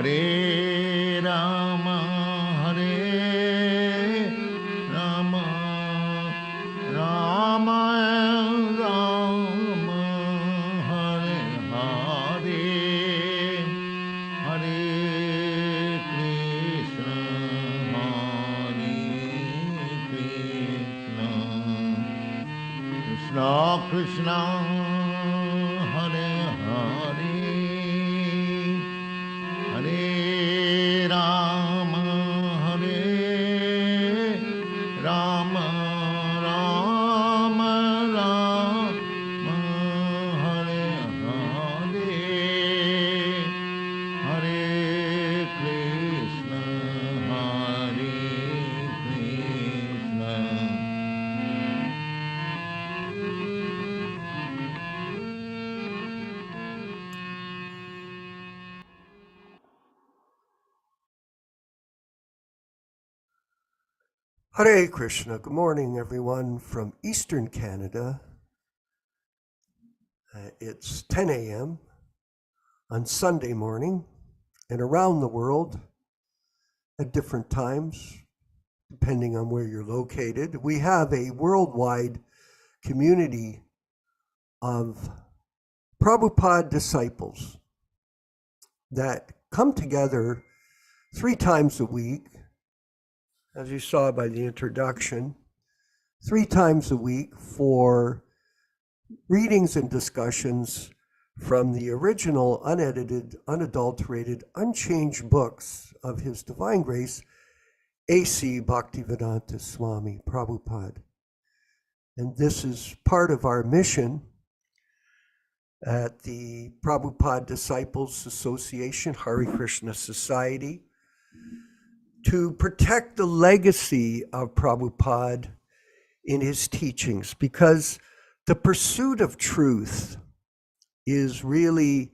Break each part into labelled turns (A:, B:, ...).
A: Hare Rama, Rama Rama, Hare Hare, Hare Krishna, Hare Krishna, Krishna Krishna, Hare Hare, Hare Rama, Rama Rama, Hare Hare, Hare Krishna, Hare Krishna.
B: Hare Krishna. Good morning, everyone from Eastern Canada. It's 10 a.m. on Sunday morning, and around the world at different times, depending on where you're located. We have a worldwide community of Prabhupada disciples that come together 3 times a week, as you saw by the introduction, 3 times a week for readings and discussions from the original, unedited, unadulterated, unchanged books of His Divine Grace, A.C. Bhaktivedanta Swami Prabhupada. And this is part of our mission at the Prabhupada Disciples Association, Hare Krishna Society, to protect the legacy of Prabhupada in his teachings, because the pursuit of truth is really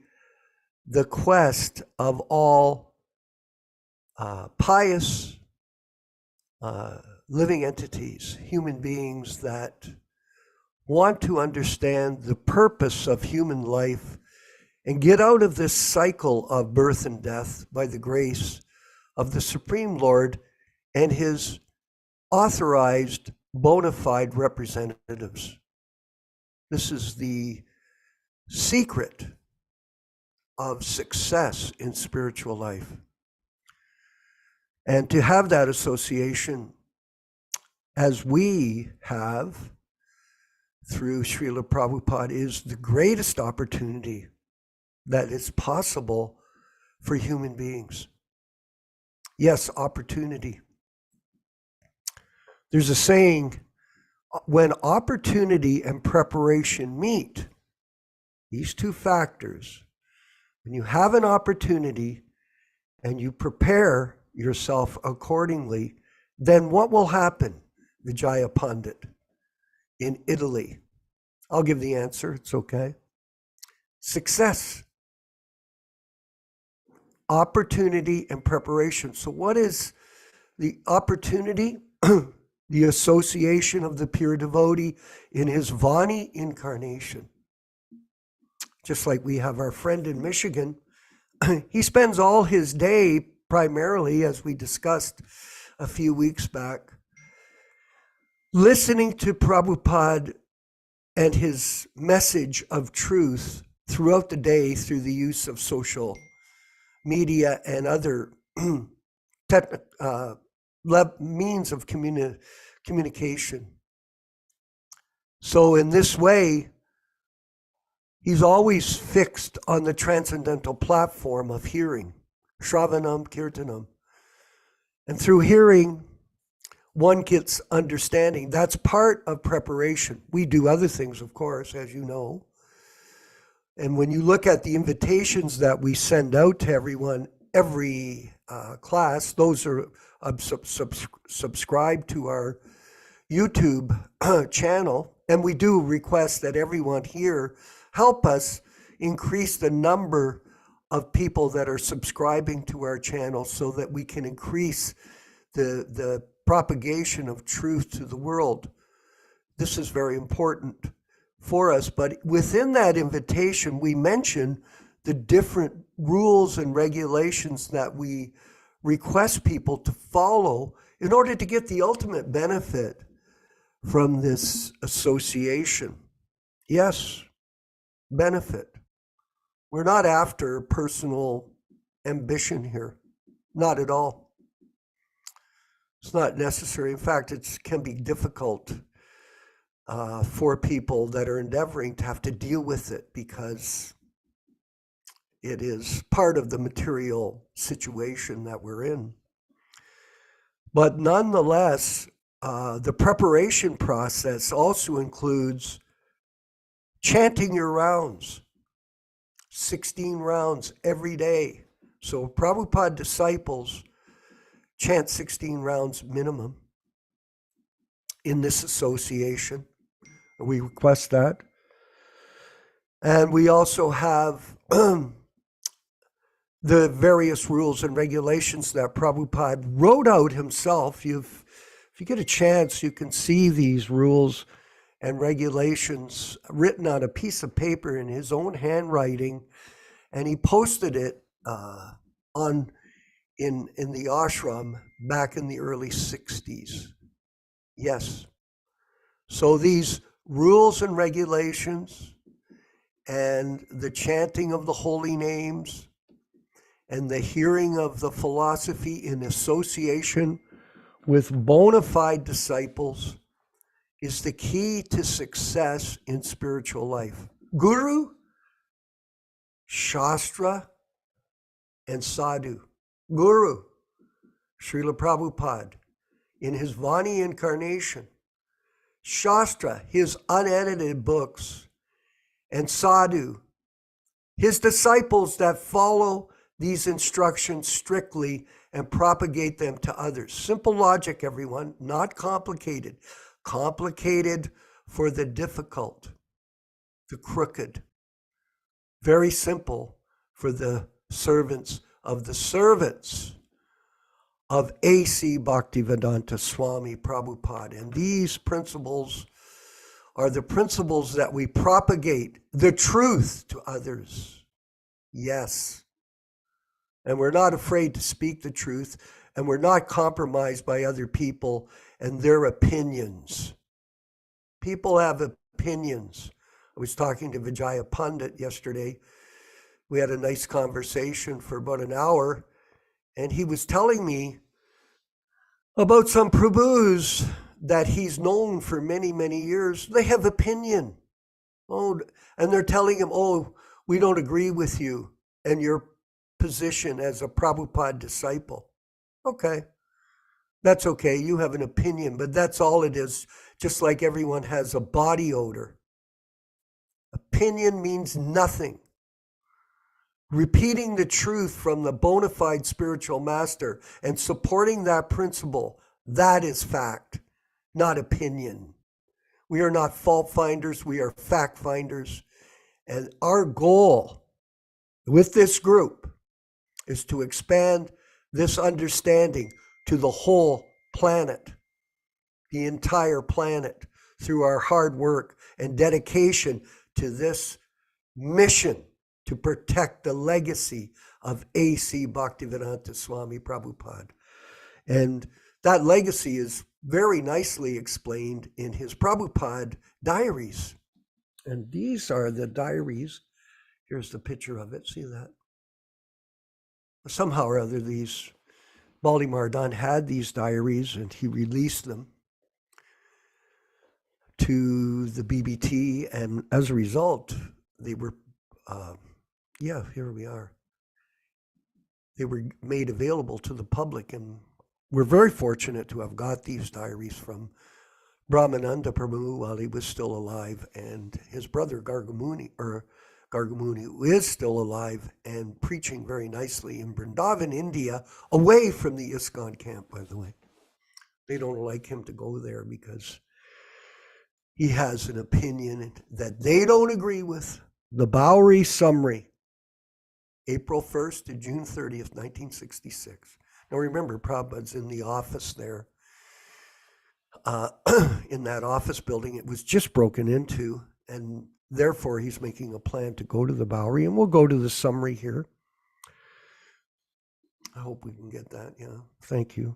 B: the quest of all pious living entities, human beings that want to understand the purpose of human life and get out of this cycle of birth and death by the grace of the Supreme Lord and his authorized bona fide representatives. This is the secret of success in spiritual life. And to have that association, as we have through Śrīla Prabhupāda, is the greatest opportunity that is possible for human beings. Yes, opportunity. There's a saying, when opportunity and preparation meet, these 2 factors, when you have an opportunity and you prepare yourself accordingly, then what will happen? Vijaya Pandit in Italy. I'll give the answer, it's okay. Success. Opportunity and preparation. So what is the opportunity? The association of the pure devotee in his Vani incarnation. Just like we have our friend in Michigan, he spends all his day primarily, as we discussed a few weeks back, listening to Prabhupada and his message of truth throughout the day through the use of social media and other means of communication. So in this way, he's always fixed on the transcendental platform of hearing, Shravanam Kirtanam. And through hearing, one gets understanding. That's part of preparation. We do other things, of course, as you know. And when you look at the invitations that we send out to everyone, every class, those are subscribed to our YouTube channel. And we do request that everyone here help us increase the number of people that are subscribing to our channel so that we can increase the propagation of truth to the world. This is very important for us. But within that invitation, we mention the different rules and regulations that we request people to follow in order to get the ultimate benefit from this association. Yes, benefit. We're not after personal ambition here. Not at all. It's not necessary. In fact, it can be difficult for people that are endeavoring to have to deal with it because it is part of the material situation that we're in. But nonetheless, the preparation process also includes chanting your rounds, 16 rounds every day. So Prabhupada disciples chant 16 rounds minimum in this association. We request that. And we also have the various rules and regulations that Prabhupada wrote out himself. If you get a chance, you can see these rules and regulations written on a piece of paper in his own handwriting, and he posted it in the ashram back in the early 60s. Yes. So these rules and regulations and the chanting of the holy names and the hearing of the philosophy in association with bona fide disciples is the key to success in spiritual life. Guru, Shastra, and Sadhu. Guru, Śrīla Prabhupāda, in his Vani incarnation. Shastra, his unedited books. And Sadhu, his disciples that follow these instructions strictly and propagate them to others. Simple logic, everyone, not complicated. Complicated for the difficult, the crooked. Very simple for the servants of A.C. Bhaktivedanta Swami Prabhupada. And these principles are the principles that we propagate the truth to others. Yes. And we're not afraid to speak the truth, and we're not compromised by other people and their opinions. People have opinions. I was talking to Vijaya Pandit yesterday. We had a nice conversation for about an hour, and he was telling me about some Prabhus that he's known for many, many years. They have opinion. Oh, and they're telling him, oh, we don't agree with you and your position as a Prabhupada disciple. Okay, that's okay. You have an opinion, but that's all it is. Just like everyone has a body odor. Opinion means nothing. Repeating the truth from the bona fide spiritual master and supporting that principle, that is fact, not opinion. We are not fault finders, we are fact finders. And our goal with this group is to expand this understanding to the whole planet, the entire planet, through our hard work and dedication to this mission to protect the legacy of A.C. Bhaktivedanta Swami Prabhupada. And that legacy is very nicely explained in his Prabhupada diaries. And these are the diaries. Here's the picture of it. See that? Somehow or other, these Baldi Mardan had these diaries, and he released them to the BBT, and as a result, they were, here we are. They were made available to the public, and we're very fortunate to have got these diaries from Brahmananda Prabhu while he was still alive, and his brother Gargamuni, who is still alive and preaching very nicely in Vrindavan, India, away from the ISKCON camp, by the way. They don't like him to go there because he has an opinion that they don't agree with. The Bowery Summary, April 1st to June 30th, 1966. Now remember, Prabhupada's in the office there, in that office building. It was just broken into, and therefore, he's making a plan to go to the Bowery, and we'll go to the summary here. I hope we can get that. Yeah, thank you.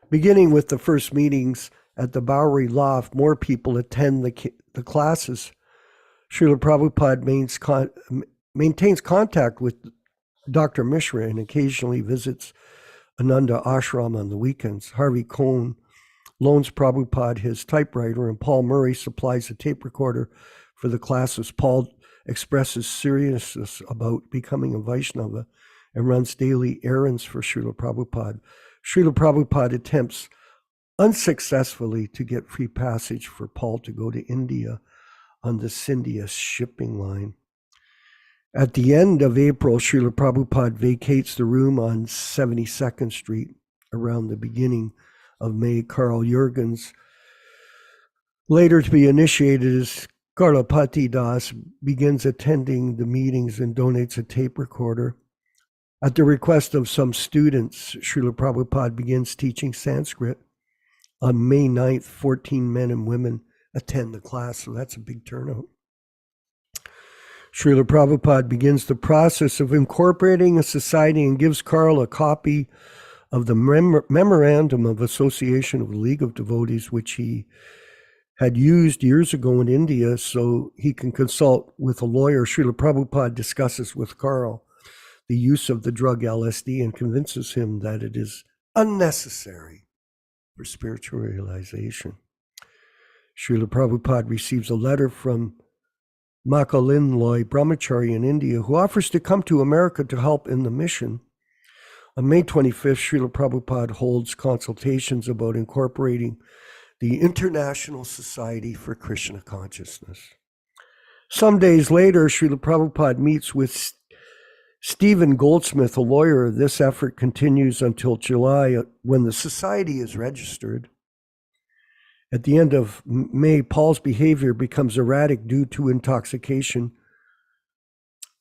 B: Beginning with the first meetings at the Bowery Loft, more people attend the classes. Śrīla Prabhupada maintains contact with Dr. Mishra and occasionally visits Ananda Ashram on the weekends. Harvey Cohn loans Prabhupada his typewriter, and Paul Murray supplies a tape recorder for the classes. Paul expresses seriousness about becoming a Vaishnava and runs daily errands for Śrīla Prabhupada. Śrīla Prabhupada attempts unsuccessfully to get free passage for Paul to go to India on the Scindia shipping line. At the end of April, Śrīla Prabhupada vacates the room on 72nd Street. Around the beginning of May, Carl Jurgens, later to be initiated as Karlapati Das, begins attending the meetings and donates a tape recorder. At the request of some students, Śrīla Prabhupada begins teaching Sanskrit. On May 9th, 14 men and women attend the class, so that's a big turnout. Śrīla Prabhupada begins the process of incorporating a society and gives Carl a copy of the Memorandum of Association of the League of Devotees, which he had used years ago in India so he can consult with a lawyer. Śrīla Prabhupada discusses with Carl the use of the drug LSD and convinces him that it is unnecessary for spiritual realization. Śrīla Prabhupada receives a letter from Makalinloy Brahmachari in India, who offers to come to America to help in the mission. On May 25th, Śrīla Prabhupada holds consultations about incorporating the International Society for Krishna Consciousness. Some days later, Śrīla Prabhupada meets with Stephen Goldsmith, a lawyer. This effort continues until July, when the society is registered. At the end of May, Paul's behavior becomes erratic due to intoxication.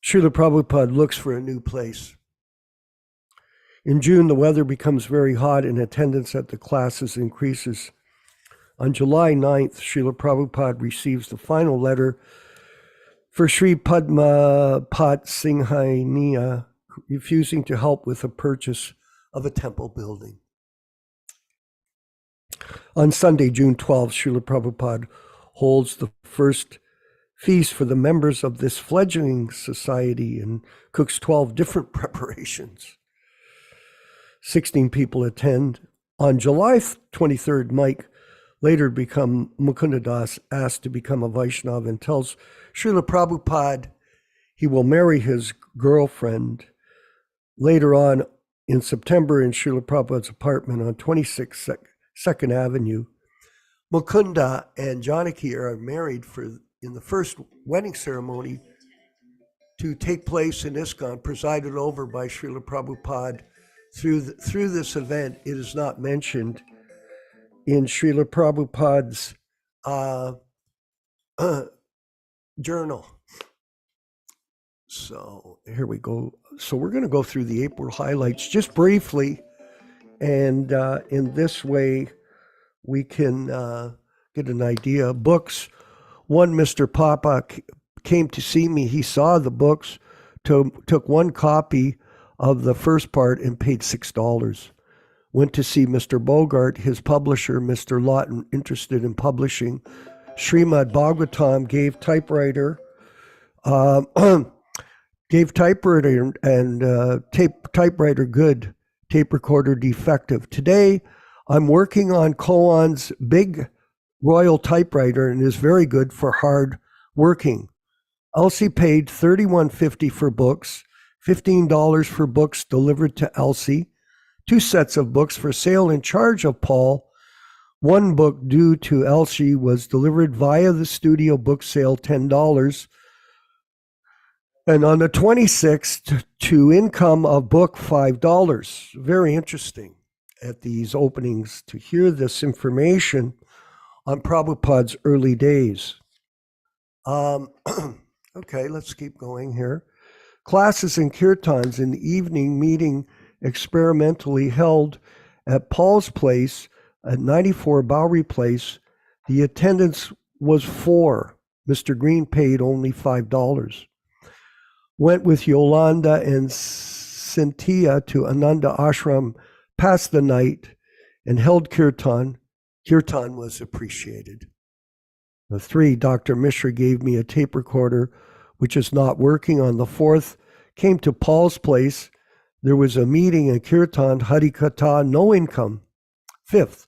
B: Śrīla Prabhupada looks for a new place. In June, the weather becomes very hot and attendance at the classes increases. On July 9th, Śrīla Prabhupada receives the final letter for Sri Padma Pat Singhainia, refusing to help with the purchase of a temple building. On Sunday, June 12th, Śrīla Prabhupada holds the first feast for the members of this fledgling society and cooks 12 different preparations. 16 people attend. On July 23rd, Mike, later become Mukundadas, asked to become a Vaishnava and tells Śrīla Prabhupada he will marry his girlfriend. Later on, in September, in Śrīla Prabhupada's apartment on 26th Second Avenue, Mukunda and Janaki are married in the first wedding ceremony to take place in ISKCON, presided over by Śrīla Prabhupada. Through this event, it is not mentioned in Śrīla Prabhupada's journal. So here we go. So we're going to go through the April highlights just briefly. And in this way, we can get an idea. Books. One, Mr. Papa came to see me. He saw the books, took one copy of the first part and paid $6. Went to see Mr. Bogart, his publisher, Mr. Lawton, interested in publishing Śrīmad-Bhāgavatam, gave typewriter and typewriter good, tape recorder defective. Today, I'm working on Koan's big royal typewriter and is very good for hard working. Elsie paid $31.50 for books, $15 for books delivered to Elsie, 2 sets of books for sale in charge of Paul. One book due to Elsie was delivered via the studio book sale, $10. And on the 26th, to income of book, $5. Very interesting at these openings to hear this information on Prabhupada's early days. Okay, let's keep going here. Classes and kirtans in the evening, meeting experimentally held at Paul's place at 94 Bowery Place. The attendance was 4. Mr. Green paid only $5. Went with Yolanda and Cynthia to Ananda Ashram, passed the night, and held kirtan. Kirtan was appreciated. The 3, Dr. Mishra gave me a tape recorder, which is not working. On the 4th, came to Paul's place. There was a meeting in Kirtan, Harikatha, no income. 5th,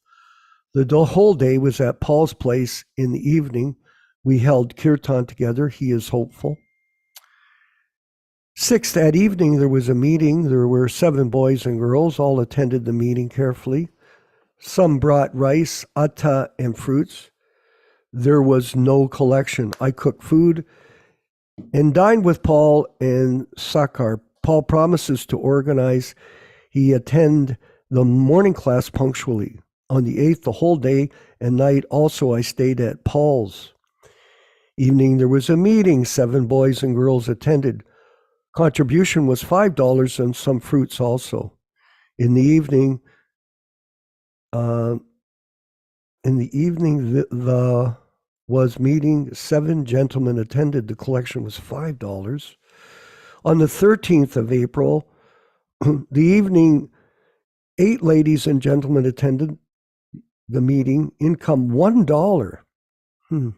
B: the whole day was at Paul's place. In the evening, we held Kirtan together. He is hopeful. 6th, at evening, there was a meeting. There were 7 boys and girls, all attended the meeting carefully. Some brought rice, atta, and fruits. There was no collection. I cooked food and dined with Paul and Sakar. Paul promises to organize. He attend the morning class punctually. On the 8th, the whole day and night, also I stayed at Paul's. Evening, there was a meeting. 7 boys and girls attended. Contribution was $5 and some fruits also. In the evening, the was meeting. 7 gentlemen attended. The collection was $5. On the 13th of April, the evening, 8 ladies and gentlemen attended the meeting. Income $1. On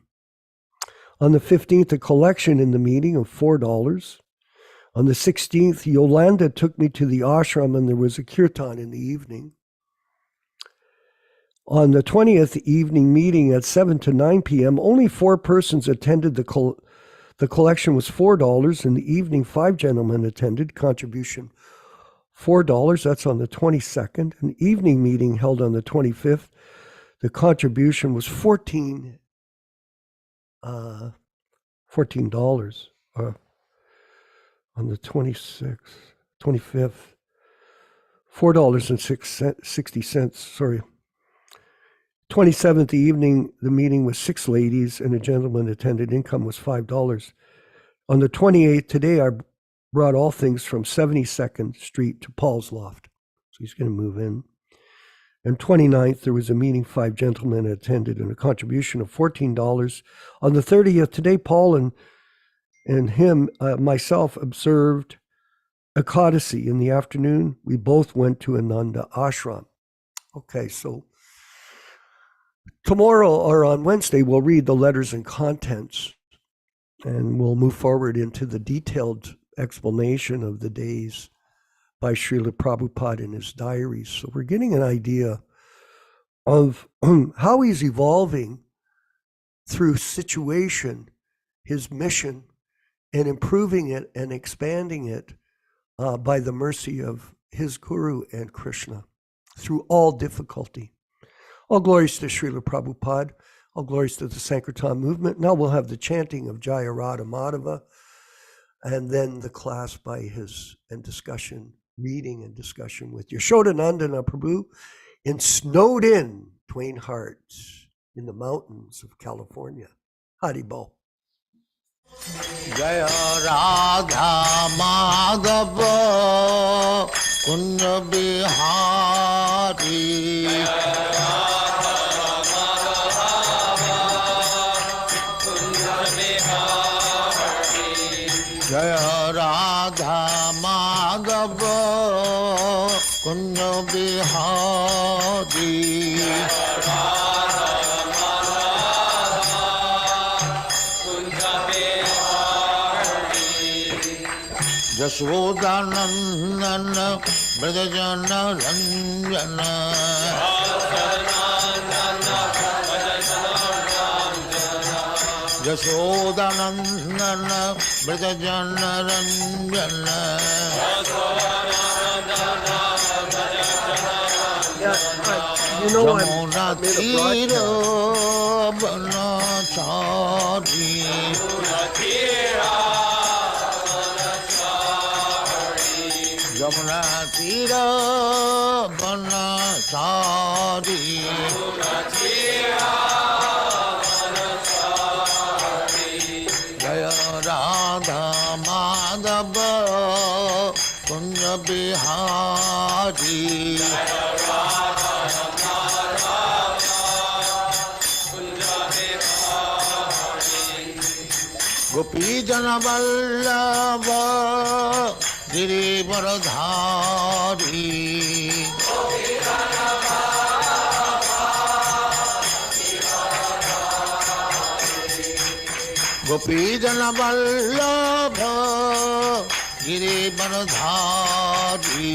B: the 15th, a collection in the meeting of $4. On the 16th, Yolanda took me to the ashram and there was a kirtan in the evening. On the 20th, evening meeting at 7 to 9 p.m., only 4 persons attended. The collection was $4. In the evening, 5 gentlemen attended. Contribution $4. That's on the 22nd. An evening meeting held on the 25th. The contribution was $14. On the 26th, 25th, $4.60. Sorry. 27th evening, the meeting was 6 ladies and a gentleman attended. Income was $5. On the 28th, today, I brought all things from 72nd Street to Paul's Loft. So he's going to move in. And 29th, there was a meeting. 5 gentlemen attended and a contribution of $14. On the 30th, today, Paul and him, myself, observed Ekadasi in the afternoon. We both went to Ananda Ashram. Okay, so tomorrow or on Wednesday, we'll read the letters and contents, and we'll move forward into the detailed explanation of the days by Śrīla Prabhupāda in his diaries. So we're getting an idea of how he's evolving through situation, his mission, and improving it and expanding it by the mercy of his Guru and Krishna through all difficulty. All glories to Śrīla Prabhupāda, all glories to the Sankirtan movement. Now we'll have the chanting of Jaya Radha Madhava, and then the class by his and discussion, reading and discussion with Yashodanandana Prabhu in snowed-in Twain Hearts in the mountains of California. Haribol.
A: Jaya Radha Madhava Kunja Bihari Jaya Radha Madhava Kunja Bihari Yashodanandana Brajajana Ranjana Yashodanandana Brajajana Ranjana
B: You know I made a broadcast.
A: Jamuna Tira Banachari Jaya Radha Madhava Kunja Bihari Gopijana Vallabha Girivardhari Gopijana Vallabha Girivardhari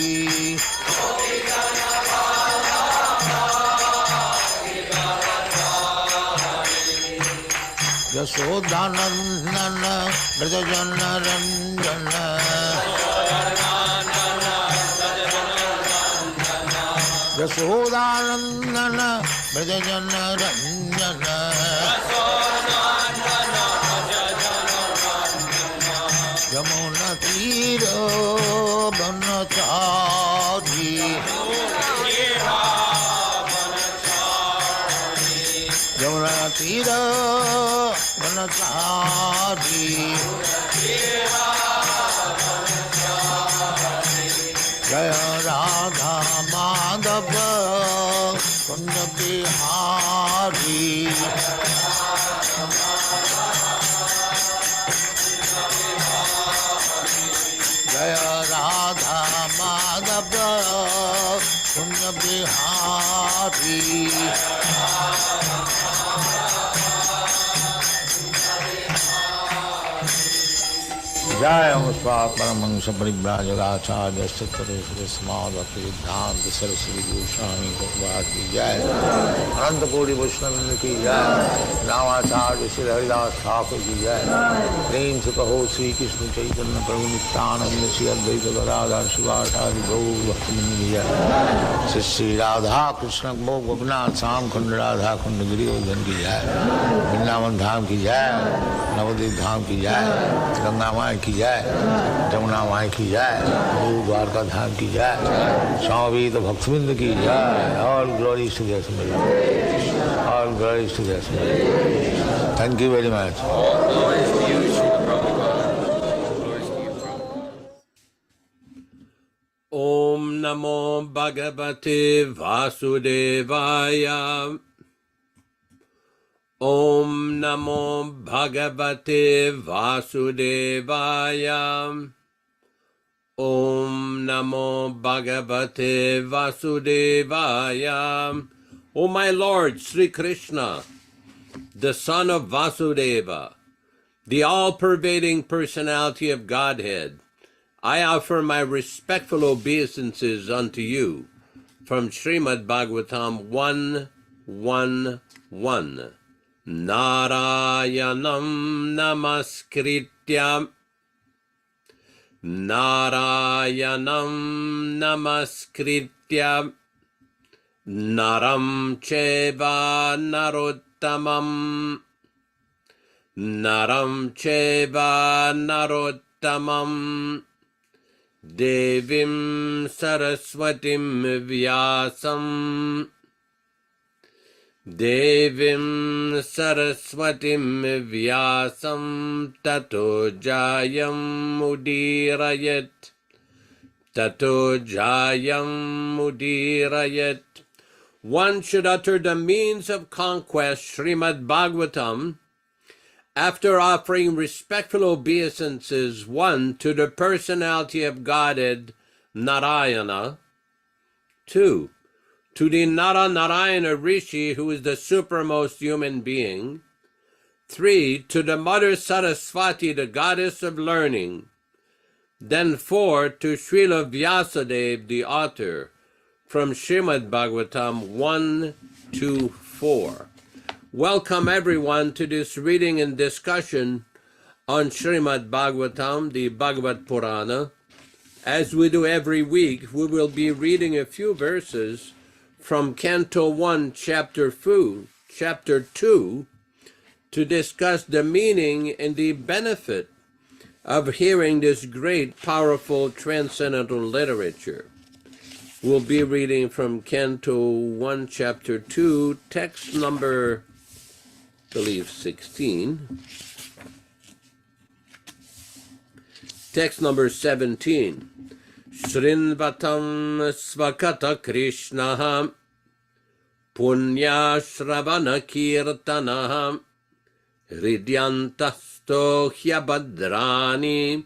A: Yasodhanandana Brajajana Ranjana Yasodhanandana Brajajana Ranjana Yamuna Tira Banachari Yamuna Tira Banachari Jaya Radha Madhava Kunda Bihari Jaya Radha Madhava Kunda Bihari Jaya Muspa Paramangsa Paribrajagacharya Sattvaresvara Samadhati Siddhanta Saraswati Goswami Prabhupada ki Jai Ananta Kodi Vaishnava ki Jai Ramacharya Shri Haridas Thakur ki Jai Prem se kaho Sri Krishna Chaitanya Prabhu Nityananda Shri Advaita Gadadhar Shivasari Gaur Bhaktivinoda ki Jai Shri Radha Krishna Mo Gopinath Sam Khanda Radha Khanda Giridhar ki Jai Vrindavan Dham ki Jai Navadvip Dham ki Jai Ganga Mai ki Jai, Jamuna Mai ki Jai, Guru Dwarka Dham ki Jai, Swami Bhaktivinoda ki Jai, all glories to the Assembly. All glories to the Assembly. Thank you very much.
C: All glories to you, Śrīla Prabhupāda. Glories to you, Prabhupada. Om Namo Bhagavate Vasudevaya. Om Namo Bhagavate Vasudevaya. Om Namo Bhagavate Vasudevaya. O my Lord, Sri Krishna, the son of Vasudeva, the all-pervading personality of Godhead, I offer my respectful obeisances unto you from Śrīmad-Bhāgavatam 1:1:1. Narayanam namaskritya Narayanam namaskritya Naram cheva narottamam Naram cheva narottamam Devim saraswatim vyasam Devim saraswatim vyasam tato jayam udirayat Tato jayam udirayat. One should utter the means of conquest, Śrīmad-Bhāgavatam, after offering respectful obeisances, 1, to the personality of Godhead, Narayana, 2, to the Narayana Rishi, who is the supermost human being, 3, to the Mother Saraswati, the goddess of learning, then 4, to Śrīla Vyāsadeva, the author, from Śrīmad-Bhāgavatam 1-4. Welcome everyone to this reading and discussion on Śrīmad-Bhāgavatam, the Bhagavad Purana. As we do every week, we will be reading a few verses from Canto 1, Chapter 2, to discuss the meaning and the benefit of hearing this great, powerful, transcendental literature. We'll be reading from Canto 1, Chapter 2, text number, I believe, 16. Text number 17. Śrīmvatam svakata Krishna Punya Shravana Kirtana Hridyanta Yasto hyabhadrani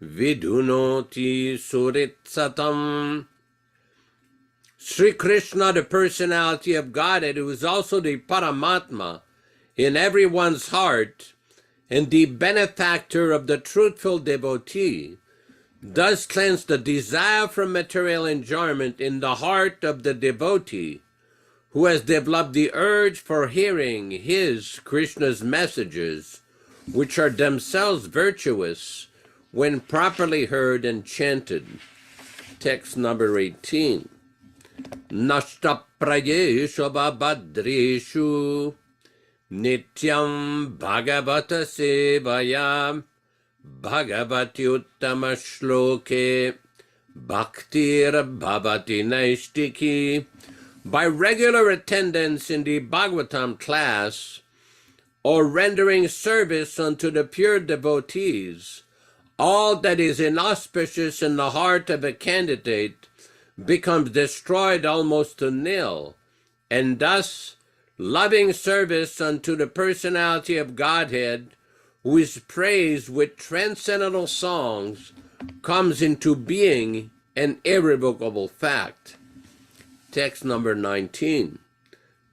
C: vidunoti suritsatam. Sri Krishna, the personality of Godhead, who is also the Paramatma in everyone's heart and the benefactor of the truthful devotee, does cleanse the desire for material enjoyment in the heart of the devotee, who has developed the urge for hearing his, Krishna's messages, which are themselves virtuous when properly heard and chanted. Text number 18. Nashta prayeshu babhadreshu nityam bhagavata sevaya bhagavati uttama shloke bhaktir bhavati naistiki. By regular attendance in the Bhagavatam class or rendering service unto the pure devotees, all that is inauspicious in the heart of a candidate becomes destroyed almost to nil, and thus loving service unto the personality of Godhead, who is praised with transcendental songs, comes into being an irrevocable fact. Text number 19.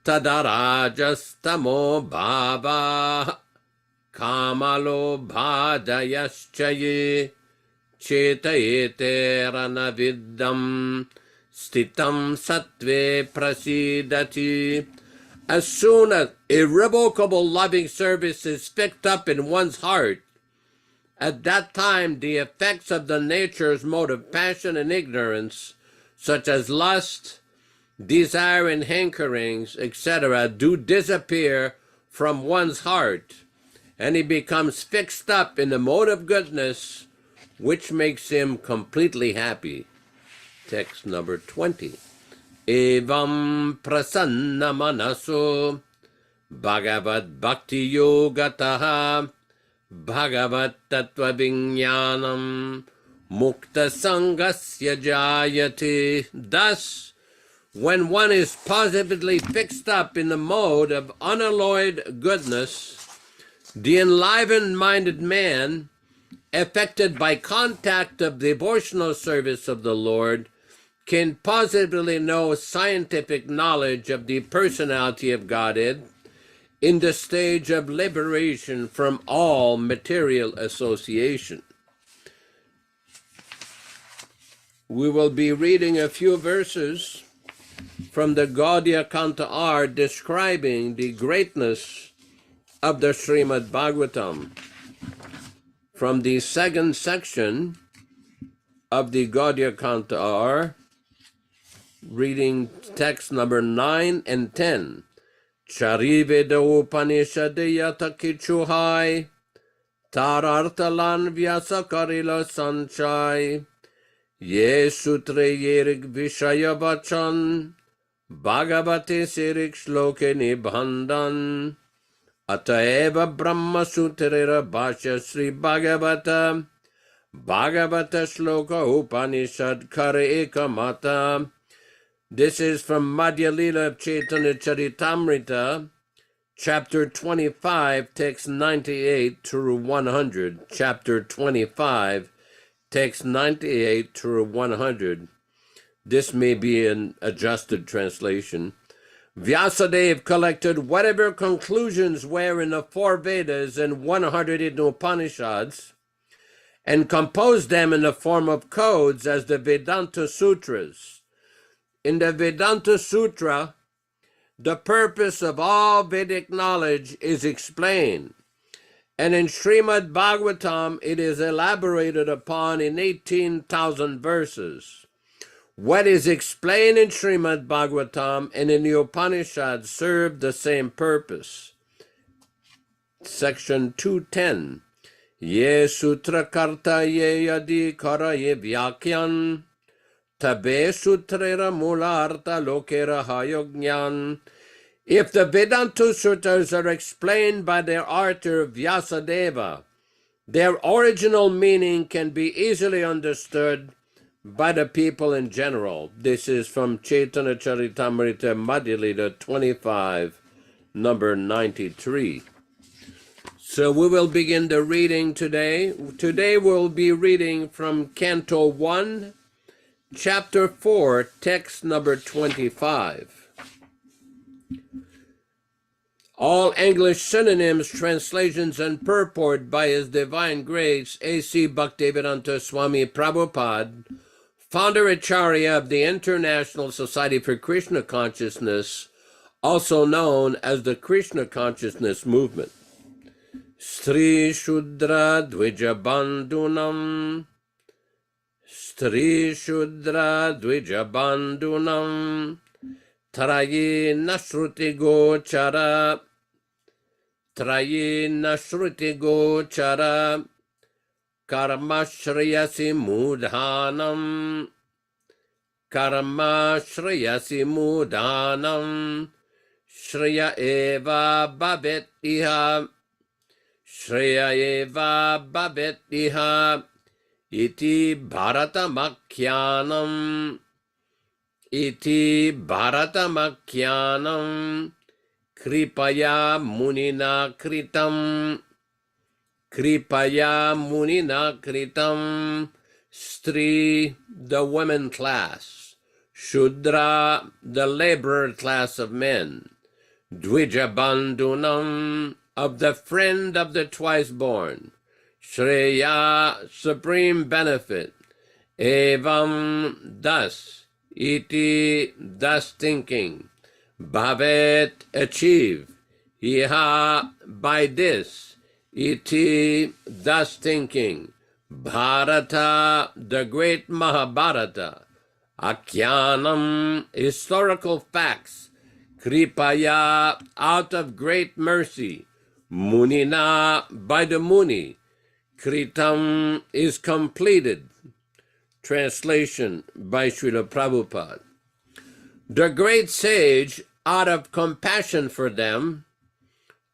C: Tadarajastamo bhava kamalo bhadayaschaye chetayete ranaviddam stitam sattve prasidati. As soon as irrevocable loving service is picked up in one's heart, at that time the effects of the nature's mode of passion and ignorance, such as lust, desire and hankerings, etc., do disappear from one's heart, and he becomes fixed up in the mode of goodness, which makes him completely happy. Text number 20. Evam prasanna manaso bhagavad bhakti yogataha bhagavat tattva vijnanam mukta sangasya jayate. Thus, when one is positively fixed up in the mode of unalloyed goodness, the enlivened-minded man, affected by contact of devotional service of the Lord, can positively know scientific knowledge of the personality of Godhead in the stage of liberation from all material association. We will be reading a few verses from the Gaudiya Canto R describing the greatness of the Śrīmad-Bhāgavatam. From the second section of the Gaudiya Canto R, reading text number 9 and 10. Chariveda Upanishadiyata Kichuhai Tarartalan Vyasakarila Sanchai Ye Sutre Yerik Vishaya Vachan Bhagavate Sirik Shloke Nibhandan Ataeva Brahma Sutrera Bhashya Sri Bhagavata Bhagavata Shloka Upanishad Kare Ekamata. This is from Madhya Lila of Chaitanya Charitamrita, chapter 25, text 98 through 100. Chapter 25, text 98 through 100. This may be an adjusted translation. Vyāsadeva collected whatever conclusions were in the 4 Vedas and 100 Upanishads, and composed them in the form of codes as the Vedanta Sutras. In the Vedanta Sutra, the purpose of all Vedic knowledge is explained, and in Śrīmad-Bhāgavatam it is elaborated upon in 18,000 verses. What is explained in Śrīmad-Bhāgavatam and in the Upanishads serve the same purpose. Section 210. Ye sutra karta ye yadi kara ye vyakyan tabe sutrera mularta lokera hayogyan. If the Vedanta Sutras are explained by their author Vyāsadeva, their original meaning can be easily understood by the people in general. This is from Chaitanya Charitamrita Madhya Lila 25, number 93. So we will begin the reading today. Today we'll be reading from Canto 1, Chapter 4, text number 25. All English synonyms, translations, and purport by His Divine Grace A.C. Bhaktivedanta Swami Prabhupada, Founder Acharya of the International Society for Krishna Consciousness, also known as the Krishna Consciousness Movement. Stri Shudra Dvija Bandunam Stri Shudra Dvija Bandunam Traye Nashruti Gochara Traye Nashruti Gochara Karmashriyasi Mudhanam Karmashriyasi Mudhanam Shriya Eva Babet Iha Shreya eva babet iha iti bharatamakhyanam kripaya munina kritam Stri, the women class, Shudra, the laborer class of men, Dvija Bandunam, of the friend of the twice-born, Shreya, supreme benefit, Evam, thus, iti, thus thinking, Bhavet, achieve, Iha, by this, iti, thus thinking, Bharata, the great Mahābhārata, Akhyanam, historical facts, Kripaya, out of great mercy, Munina, by the Muni, Kritam is completed. Translation by Śrīla Prabhupāda. The great sage, out of compassion for them,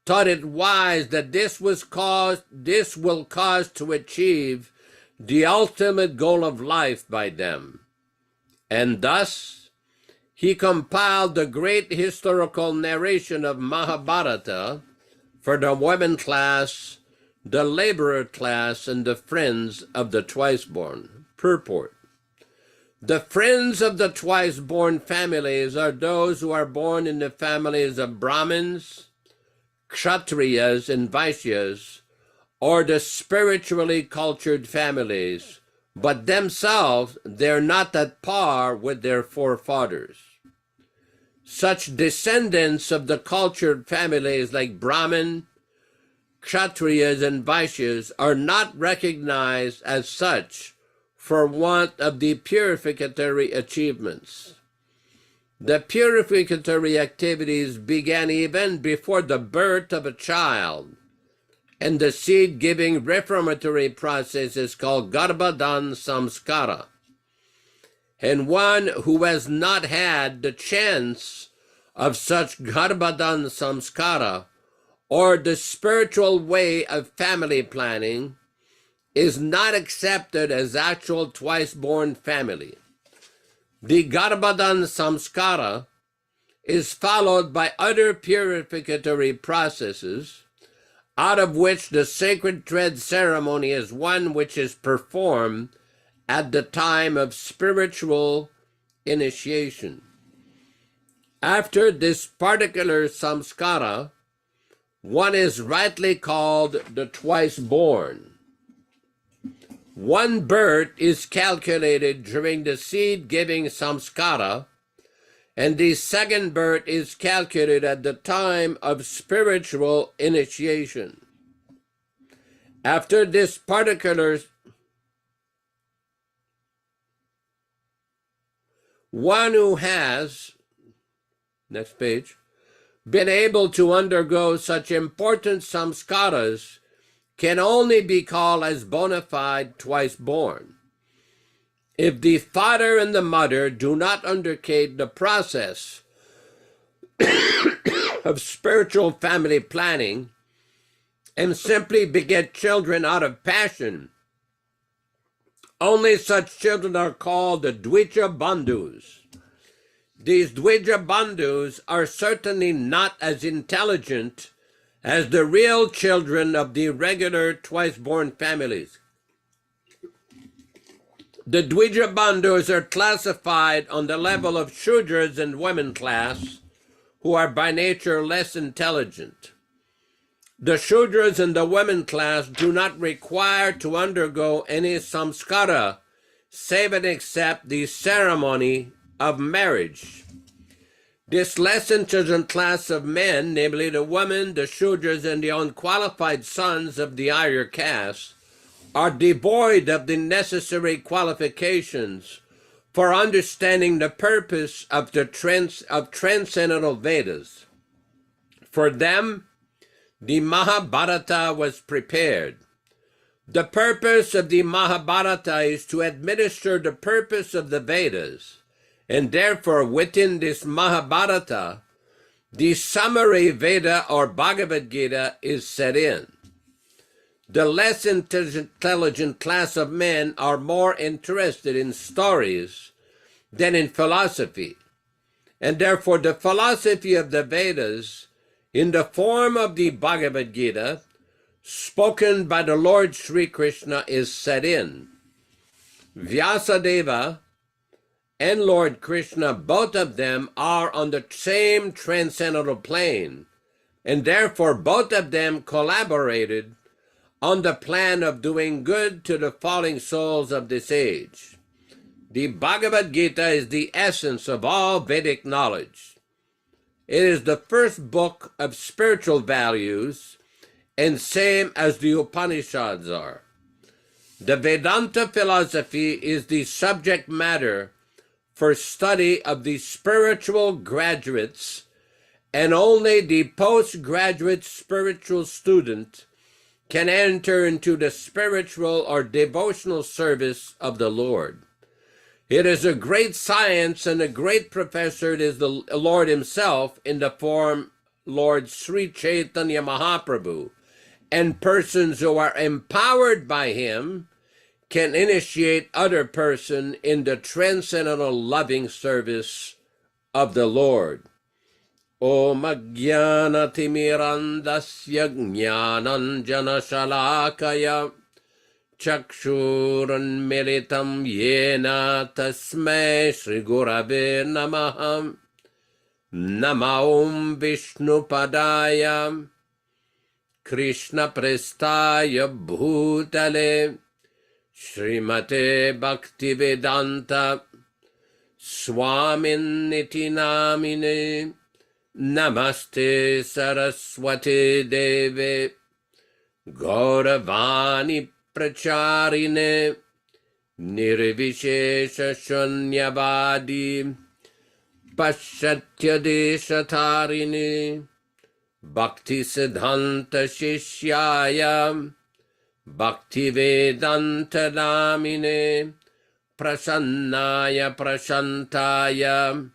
C: thought it wise that this will cause to achieve the ultimate goal of life by them. And thus, he compiled the great historical narration of Mahābhārata for the women class, the laborer class, and the friends of the twice-born. Purport. The friends of the twice-born families are those who are born in the families of Brahmins, Kshatriyas, and Vaishyas, or the spiritually cultured families, but themselves they're not at par with their forefathers. Such descendants of the cultured families like Brahmin, Kshatriyas, and Vaishyas are not recognized as such for want of the purificatory achievements. The purificatory activities began even before the birth of a child, and the seed-giving reformatory process is called Garbhadan Samskara. And one who has not had the chance of such Garbhadan Samskara, or the spiritual way of family planning, is not accepted as actual twice-born family. The Garbhadan Samskara is followed by other purificatory processes, out of which the sacred thread ceremony is one which is performed at the time of spiritual initiation. After this particular samskara, one is rightly called the twice-born. One birth is calculated during the seed-giving samskara, and the second birth is calculated at the time of spiritual initiation. After this particular, one who has, next page, been able to undergo such important samskaras can only be called as bona fide twice-born. If the father and the mother do not undertake the process of spiritual family planning and simply beget children out of passion, only such children are called the Dvija Bandhus. These Dvija Bandhus are certainly not as intelligent as the real children of the regular twice-born families. The Dvija Bandhus are classified on the level of Shudras and women class, who are by nature less intelligent. The Shudras and the women class do not require to undergo any samskara, save and except the ceremony of marriage. This less intelligent class of men, namely the women, the Shudras, and the unqualified sons of the higher caste, are devoid of the necessary qualifications for understanding the purpose of the transcendental Vedas. For them, the Mahābhārata was prepared. The purpose of the Mahābhārata is to administer the purpose of the Vedas, and therefore within this Mahābhārata, the summary Veda or Bhagavad Gita is set in. The less intelligent class of men are more interested in stories than in philosophy, and therefore the philosophy of the Vedas, in the form of the Bhagavad Gita, spoken by the Lord Sri Krishna, is set in. Vyāsadeva and Lord Krishna, both of them are on the same transcendental plane, and therefore both of them collaborated on the plan of doing good to the falling souls of this age. The Bhagavad Gita is the essence of all Vedic knowledge. It is the first book of spiritual values, and same as the Upanishads are. The Vedanta philosophy is the subject matter for study of the spiritual graduates, and only the postgraduate spiritual student can enter into the spiritual or devotional service of the Lord. It is a great science, and a great professor it is the Lord himself in the form Lord Sri Chaitanya Mahaprabhu, and persons who are empowered by him can initiate other person in the transcendental loving service of the Lord. Om Ajnana-timirandasya Jnananjana-shalakaya Chakshuranmilitam Yena Tasmai Shri Gurave Namaha. Nama Om Vishnupadaya Krishna Prestaya Bhutale Śrīmate Bhaktivedanta Swamin Niti Namine Namaste Saraswati Deve Gauravani Pracharine Nirvishesha Shunyavadi Paschatya Deshatarine Bhakti Siddhanta Shishyaya Bhaktivedanta Namine Prasannaya Prashantaya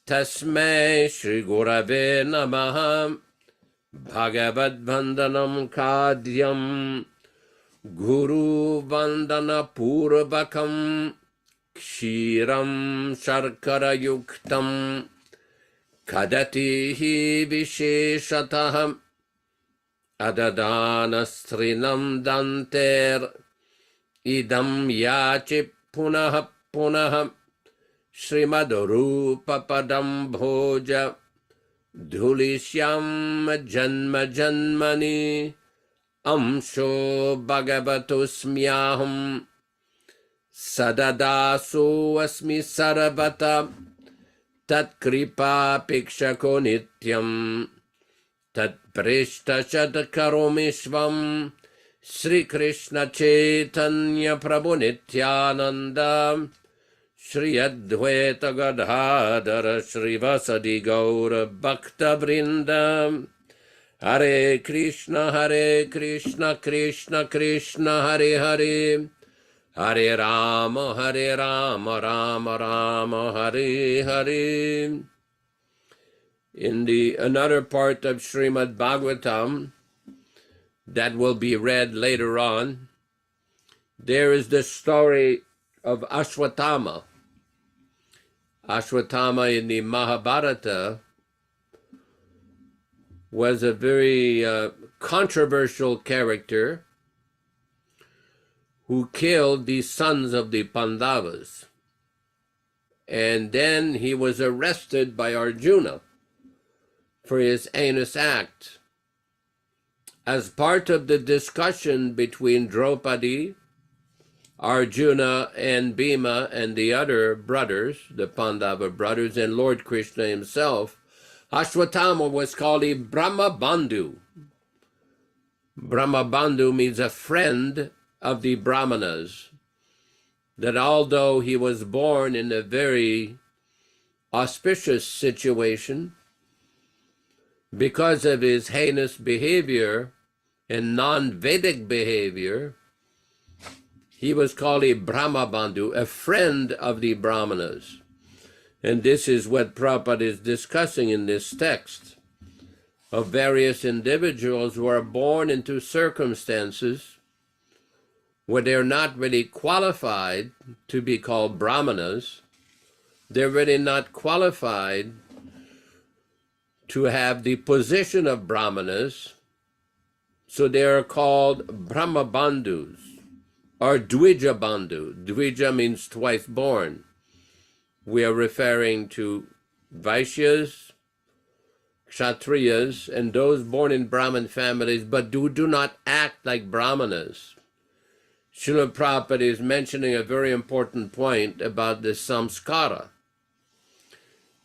C: Tasmai Shri Gurave Namaha. Bhagavad Vandanam Kadyam Guru Vandana Purvakam Kshiram Sharkara Yuktam Kadatihi Visheshataham Adadana Strinam Danter Idam Yachi Punaha Punaha Śrīmad Padam Bhoja Dhulishyam Janma Janmani Amsho Bhagavatusmyaham Sadadasu Asmi Sarvata Tat Kripa Pikshako Nityam Tat Prishta Shadkaromishvam Sri Krishna Chaitanya Prabhu Nityananda Shri Advaita Gadadhara Shri Vasadi Gaura Bhakta Vrinda. Hare Krishna Krishna Krishna Hare Hare Hare Rama Rama Rama Hare Hare. In the another part of Śrīmad-Bhāgavatam that will be read later on, there is the story of Ashwatthama. Ashwatthama in the Mahābhārata was a very controversial character who killed the sons of the Pandavas. And then he was arrested by Arjuna for his heinous act. As part of the discussion between Draupadi, Arjuna, and Bhima, and the other brothers, the Pandava brothers, and Lord Krishna himself, Ashwatthama was called a Brahma Bandhu. Brahma Bandhu means a friend of the Brahmanas, that although he was born in a very auspicious situation, because of his heinous behavior and non-Vedic behavior, he was called a Brahma Bandhu, a friend of the Brahmanas. And this is what Prabhupada is discussing in this text, of various individuals who are born into circumstances where they're not really qualified to be called Brahmanas. They're really not qualified to have the position of Brahmanas, so they are called Brahma Bandhus, or Dvija Bandhu. Dvija means twice born. We are referring to Vaishyas, Kshatriyas, and those born in Brahmin families, but do not act like Brahmanas. Śrīla Prabhupāda is mentioning a very important point about the samskara.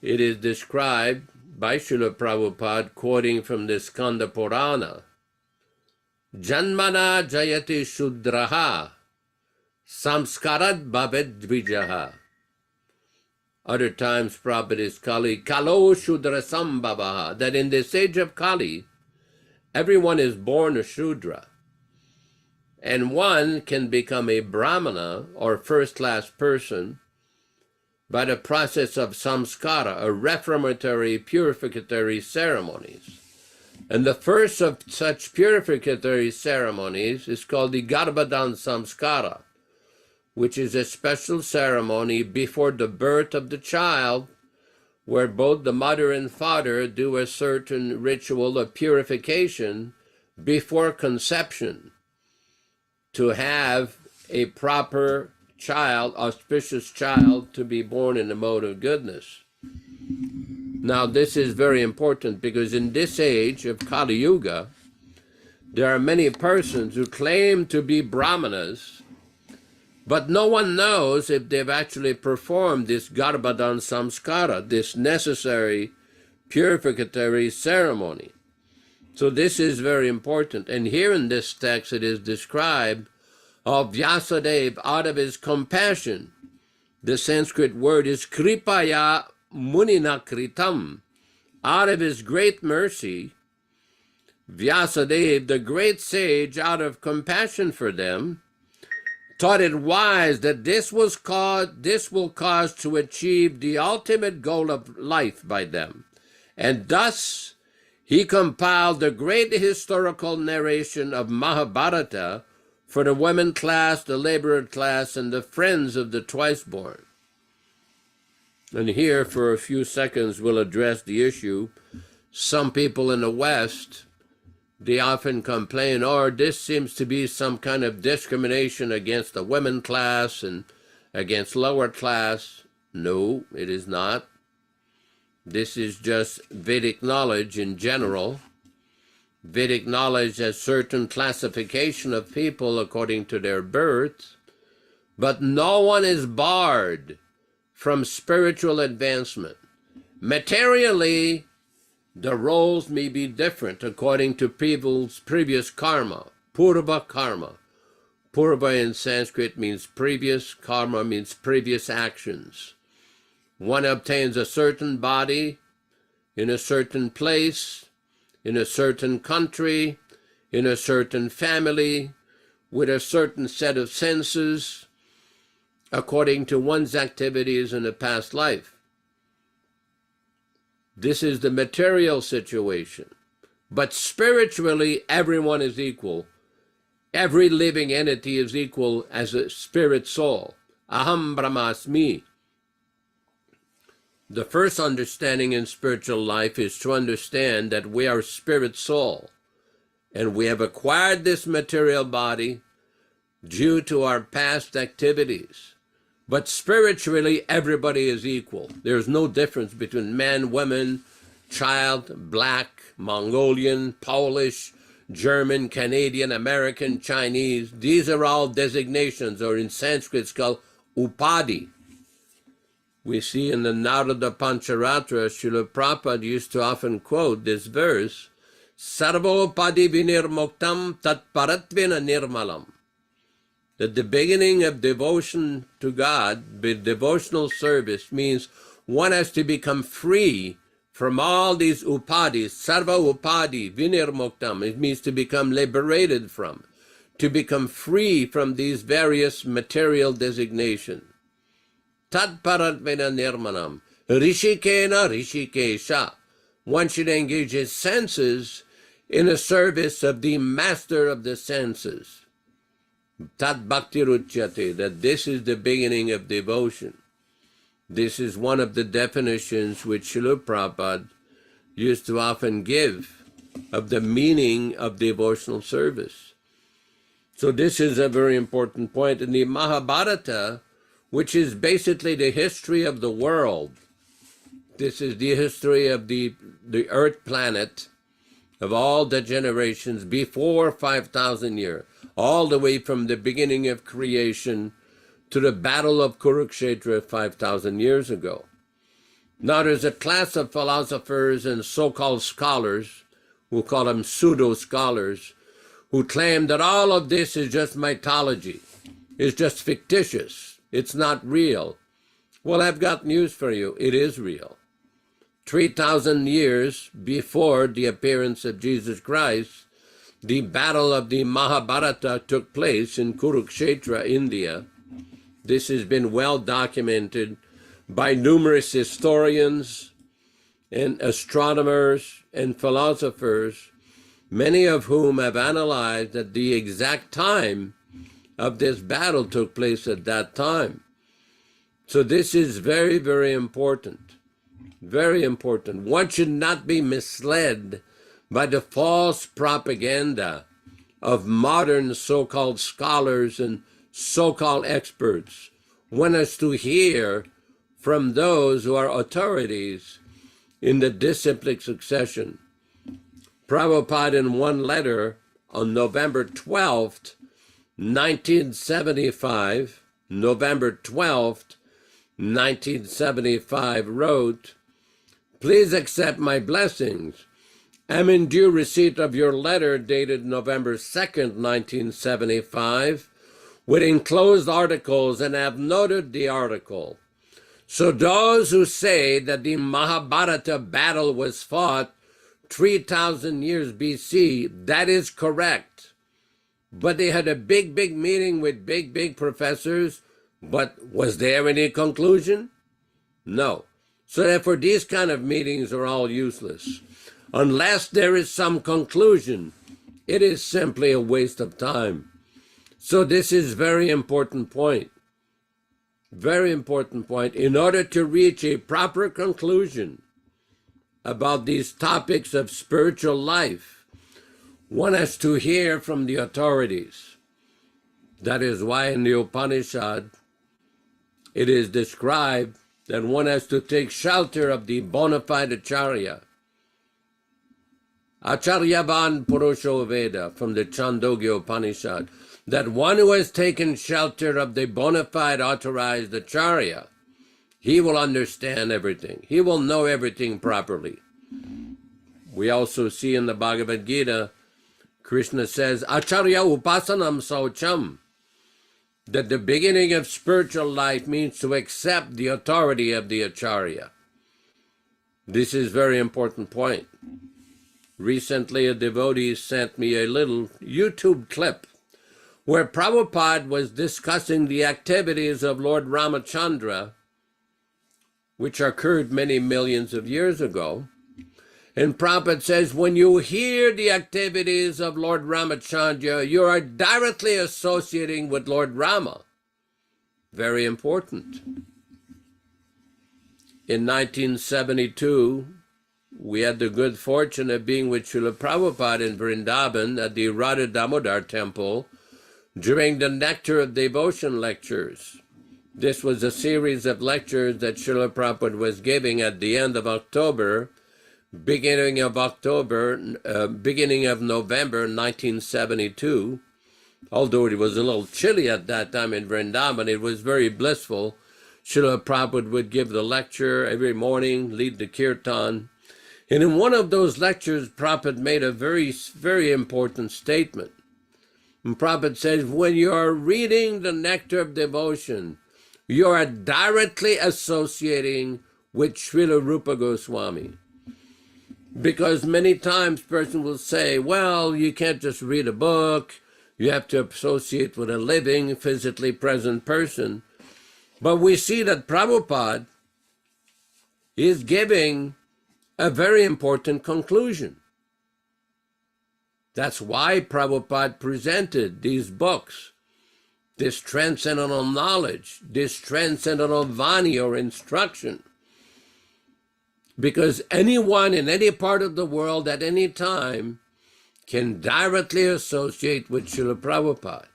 C: It is described by Śrīla Prabhupāda, quoting from the Skanda Purana, Janmana jayati shudraha, samskarat bhavet dvijaha. Other times Prabhupada is Kali, Kalo Shudra Sambhavaha, that in this age of Kali, everyone is born a Shudra. And one can become a Brahmana, or first-class person, by the process of samskara, or reformatory purificatory ceremonies. And the first of such purificatory ceremonies is called the Garbhadan Samskara, which is a special ceremony before the birth of the child, where both the mother and father do a certain ritual of purification before conception to have a proper child, auspicious child, to be born in the mode of goodness. Now, this is very important because in this age of Kali Yuga, there are many persons who claim to be Brahmanas, but no one knows if they've actually performed this Garbhadan Samskara, this necessary purificatory ceremony. So this is very important. And here in this text it is described of Vyāsadeva, out of his compassion. The Sanskrit word is kripaya munina kritam. Out of his great mercy, Vyāsadeva, the great sage, out of compassion for them, thought it wise that this will cause to achieve the ultimate goal of life by them. And thus he compiled the great historical narration of Mahābhārata for the women class, the laborer class, and the friends of the twice-born. And here, for a few seconds, we'll address the issue. Some people in the West, they often complain, this seems to be some kind of discrimination against the women class and against lower class. No, it is not. This is just Vedic knowledge in general. Vedic knowledge has certain classification of people according to their birth, but no one is barred from spiritual advancement. Materially, the roles may be different according to people's previous karma, purva karma. Purva in Sanskrit means previous, karma means previous actions. One obtains a certain body in a certain place, in a certain country, in a certain family, with a certain set of senses, according to one's activities in a past life. This is the material situation. But spiritually, everyone is equal. Every living entity is equal as a spirit soul. Aham Brahmasmi. The first understanding in spiritual life is to understand that we are spirit soul, and we have acquired this material body due to our past activities. But spiritually, everybody is equal. There's no difference between man, woman, child, black, Mongolian, Polish, German, Canadian, American, Chinese. These are all designations, or in Sanskrit it's called upadhi. We see in the Narada Pancharatra, Śrīla Prabhupāda used to often quote this verse, Sarva upadhi vinirmuktam tat paratvena nirmalam. That the beginning of devotion to God, devotional service, means one has to become free from all these upadhis, sarva upadhi, vinirmuktam. It means to become liberated from, to become free from these various material designations. Tat paratvena nirmanam, rishikena rishikesha. One should engage his senses in a service of the master of the senses. Tat bhakti ruchyate, that this is the beginning of devotion. This is one of the definitions which Śrīla Prabhupāda used to often give of the meaning of devotional service. So this is a very important point. In the Mahābhārata, which is basically the history of the world, this is the history of the earth planet, of all the generations before 5,000 years, all the way from the beginning of creation to the battle of Kurukshetra 5,000 years ago. Now there's a class of philosophers and so-called scholars, we'll call them pseudo-scholars, who claim that all of this is just mythology, it's just fictitious, it's not real. Well, I've got news for you, it is real. 3,000 years before the appearance of Jesus Christ, the battle of the Mahābhārata took place in Kurukshetra, India. This has been well documented by numerous historians and astronomers and philosophers, many of whom have analyzed that the exact time of this battle took place at that time. So this is very, very important. Very important. One should not be misled by the false propaganda of modern so-called scholars and so-called experts. One has to hear from those who are authorities in the disciplic succession. Prabhupada, in one letter on November 12th, 1975, November 12th, 1975, wrote, "Please accept my blessings. I'm in due receipt of your letter dated November 2nd, 1975, with enclosed articles, and have noted the article. So those who say that the Mahābhārata battle was fought 3,000 years BC, that is correct. But they had a big meeting with big professors, but was there any conclusion? No. So therefore, these kind of meetings are all useless. Unless there is some conclusion, it is simply a waste of time." So this is very important point. Very important point. In order to reach a proper conclusion about these topics of spiritual life, one has to hear from the authorities. That is why in the Upanishad, it is described that one has to take shelter of the bona fide acharya. Acharyavan Purusho Veda, from the Chandogya Upanishad, that one who has taken shelter of the bona fide authorized acharya, he will understand everything. He will know everything properly. We also see in the Bhagavad Gita, Krishna says, Acharya upasanam saucham, that the beginning of spiritual life means to accept the authority of the acharya. This is a very important point. Recently, a devotee sent me a little YouTube clip where Prabhupada was discussing the activities of Lord Ramachandra, which occurred many millions of years ago. And Prabhupada says, when you hear the activities of Lord Ramachandra, you are directly associating with Lord Rama. Very important. in 1972, we had the good fortune of being with Śrīla Prabhupāda in Vrindavan at the Radha Damodar temple during the Nectar of Devotion lectures. This was a series of lectures that Śrīla Prabhupada was giving at the end of October, beginning of November 1972. Although it was a little chilly at that time in Vrindavan, it was very blissful. Śrīla Prabhupada would give the lecture every morning, lead the kirtan. And in one of those lectures, Prabhupada made a very, very important statement. And Prabhupada says, when you're reading the Nectar of Devotion, you are directly associating with Śrīla Rupa Goswami. Because many times person will say, well, you can't just read a book, you have to associate with a living, physically present person. But we see that Prabhupada is giving a very important conclusion. That's why Prabhupada presented these books, this transcendental knowledge, this transcendental vani or instruction. Because anyone in any part of the world at any time can directly associate with Śrīla Prabhupada.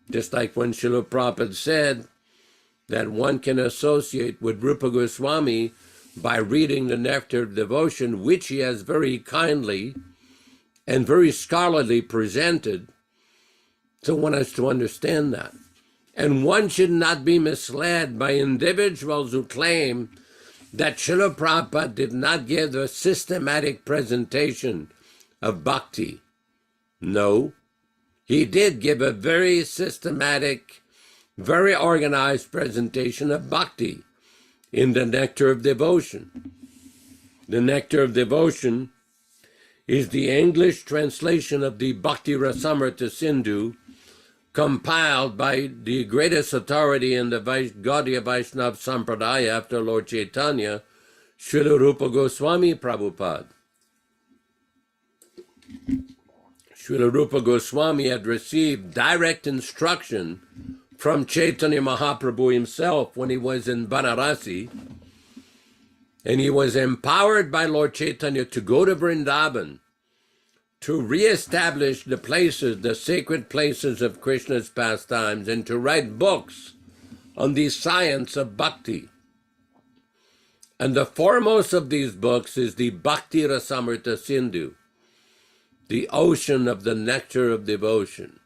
C: Just like when Śrīla Prabhupada said that one can associate with Rupa Goswami by reading the Nectar of Devotion, which he has very kindly and very scholarly presented. So one has to understand that. And one should not be misled by individuals who claim that Śrīla Prabhupada did not give a systematic presentation of bhakti. No, he did give a very systematic, very organized presentation of bhakti in the Nectar of Devotion. The Nectar of Devotion is the English translation of the Bhakti Rasamrita Sindhu, compiled by the greatest authority in the Gaudiya Vaishnava Sampradaya after Lord Chaitanya, Śrīla Rupa Goswami Prabhupada. Śrīla Rupa Goswami had received direct instruction from Chaitanya Mahaprabhu himself when he was in Banarasi, and he was empowered by Lord Chaitanya to go to Vrindavan to reestablish the places, the sacred places of Krishna's pastimes, and to write books on the science of bhakti. And the foremost of these books is the Bhakti Rasamrita Sindhu, the ocean of the nectar of devotion.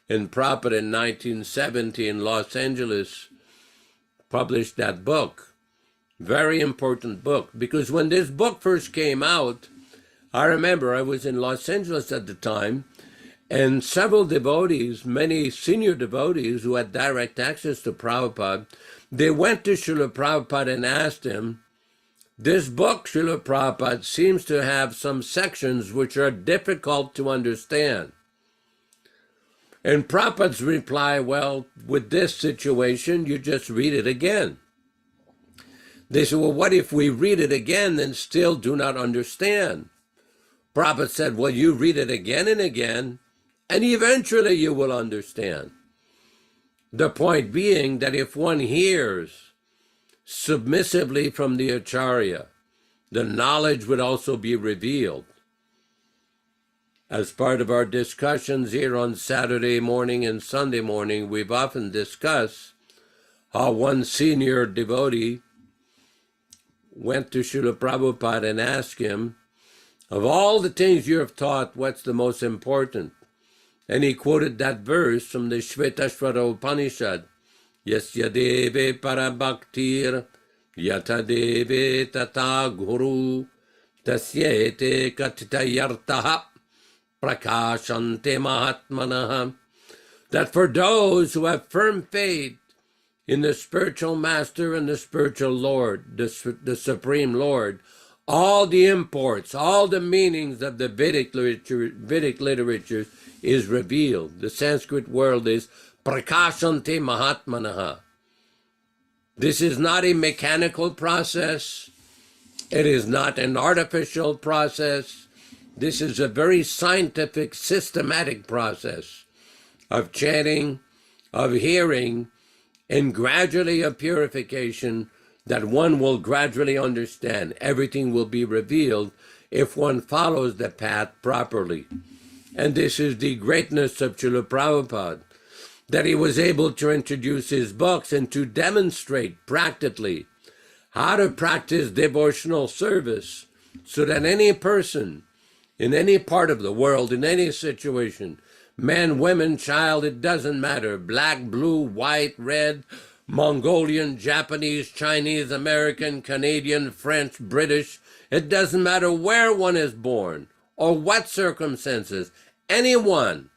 C: And Prabhupada in 1970 in Los Angeles published that book. Very important book, because when this book first came out, I remember I was in Los Angeles at the time, and several devotees, many senior devotees who had direct access to Prabhupada, they went to Śrīla Prabhupada and asked him, this book, Śrīla Prabhupada, seems to have some sections which are difficult to understand. And Prabhupada's reply, well, with this situation, you just read it again. They said, well, what if we read it again and still do not understand? Prabhupada said, well, you read it again and again, and eventually you will understand. The point being that if one hears submissively from the Acharya, the knowledge would also be revealed. As part of our discussions here on Saturday morning and Sunday morning, we've often discussed how one senior devotee went to Śrīla Prabhupada and asked him, of all the things you have taught, what's the most important? And he quoted that verse from the Shvetashvara Upanishad, Yasya deve parabhaktir, yata deve tata guru, tasyete katitayartaha, prakashante mahatmanaha. That for those who have firm faith in the spiritual master and the spiritual Lord, the Supreme Lord, all the imports, all the meanings of the Vedic literature is revealed. The Sanskrit word is prakashante mahatmanaha. This is not a mechanical process. It is not an artificial process. This is a very scientific, systematic process of chanting, of hearing, and gradually of purification that one will gradually understand. Everything will be revealed if one follows the path properly. And this is the greatness of Śrīla Prabhupāda, that he was able to introduce his books and to demonstrate practically how to practice devotional service so that any person in any part of the world, in any situation, man, woman, child, it doesn't matter, black, blue, white, red, Mongolian, Japanese, Chinese, American, Canadian, French, British, it doesn't matter where one is born or what circumstances, anyone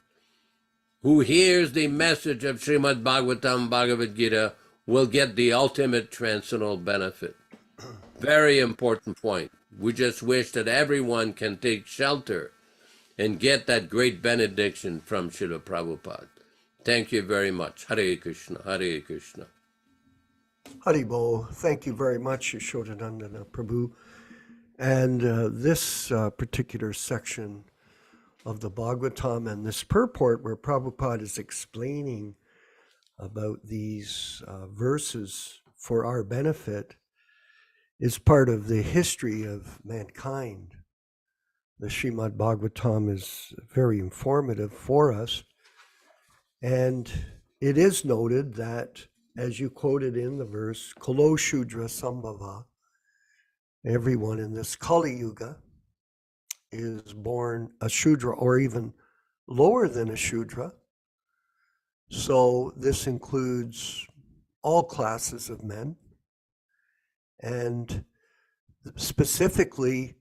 C: who hears the message of Śrīmad-Bhāgavatam, Bhagavad Gita, will get the ultimate transcendental benefit. Very important point. We just wish that everyone can take shelter and get that great benediction from Śrīla Prabhupāda. Thank you very much. Hare Krishna, Hare Krishna.
B: Haribo, thank you very much, Yashodanandana Prabhu. And this particular section of the Bhagavatam and this purport where Prabhupada is explaining about these verses for our benefit is part of the history of mankind. The Śrīmad-Bhāgavatam is very informative for us. And it is noted that, as you quoted in the verse, Kalo Shudra Sambhava, everyone in this Kali Yuga is born a Shudra or even lower than a Shudra. So this includes all classes of men. And specifically,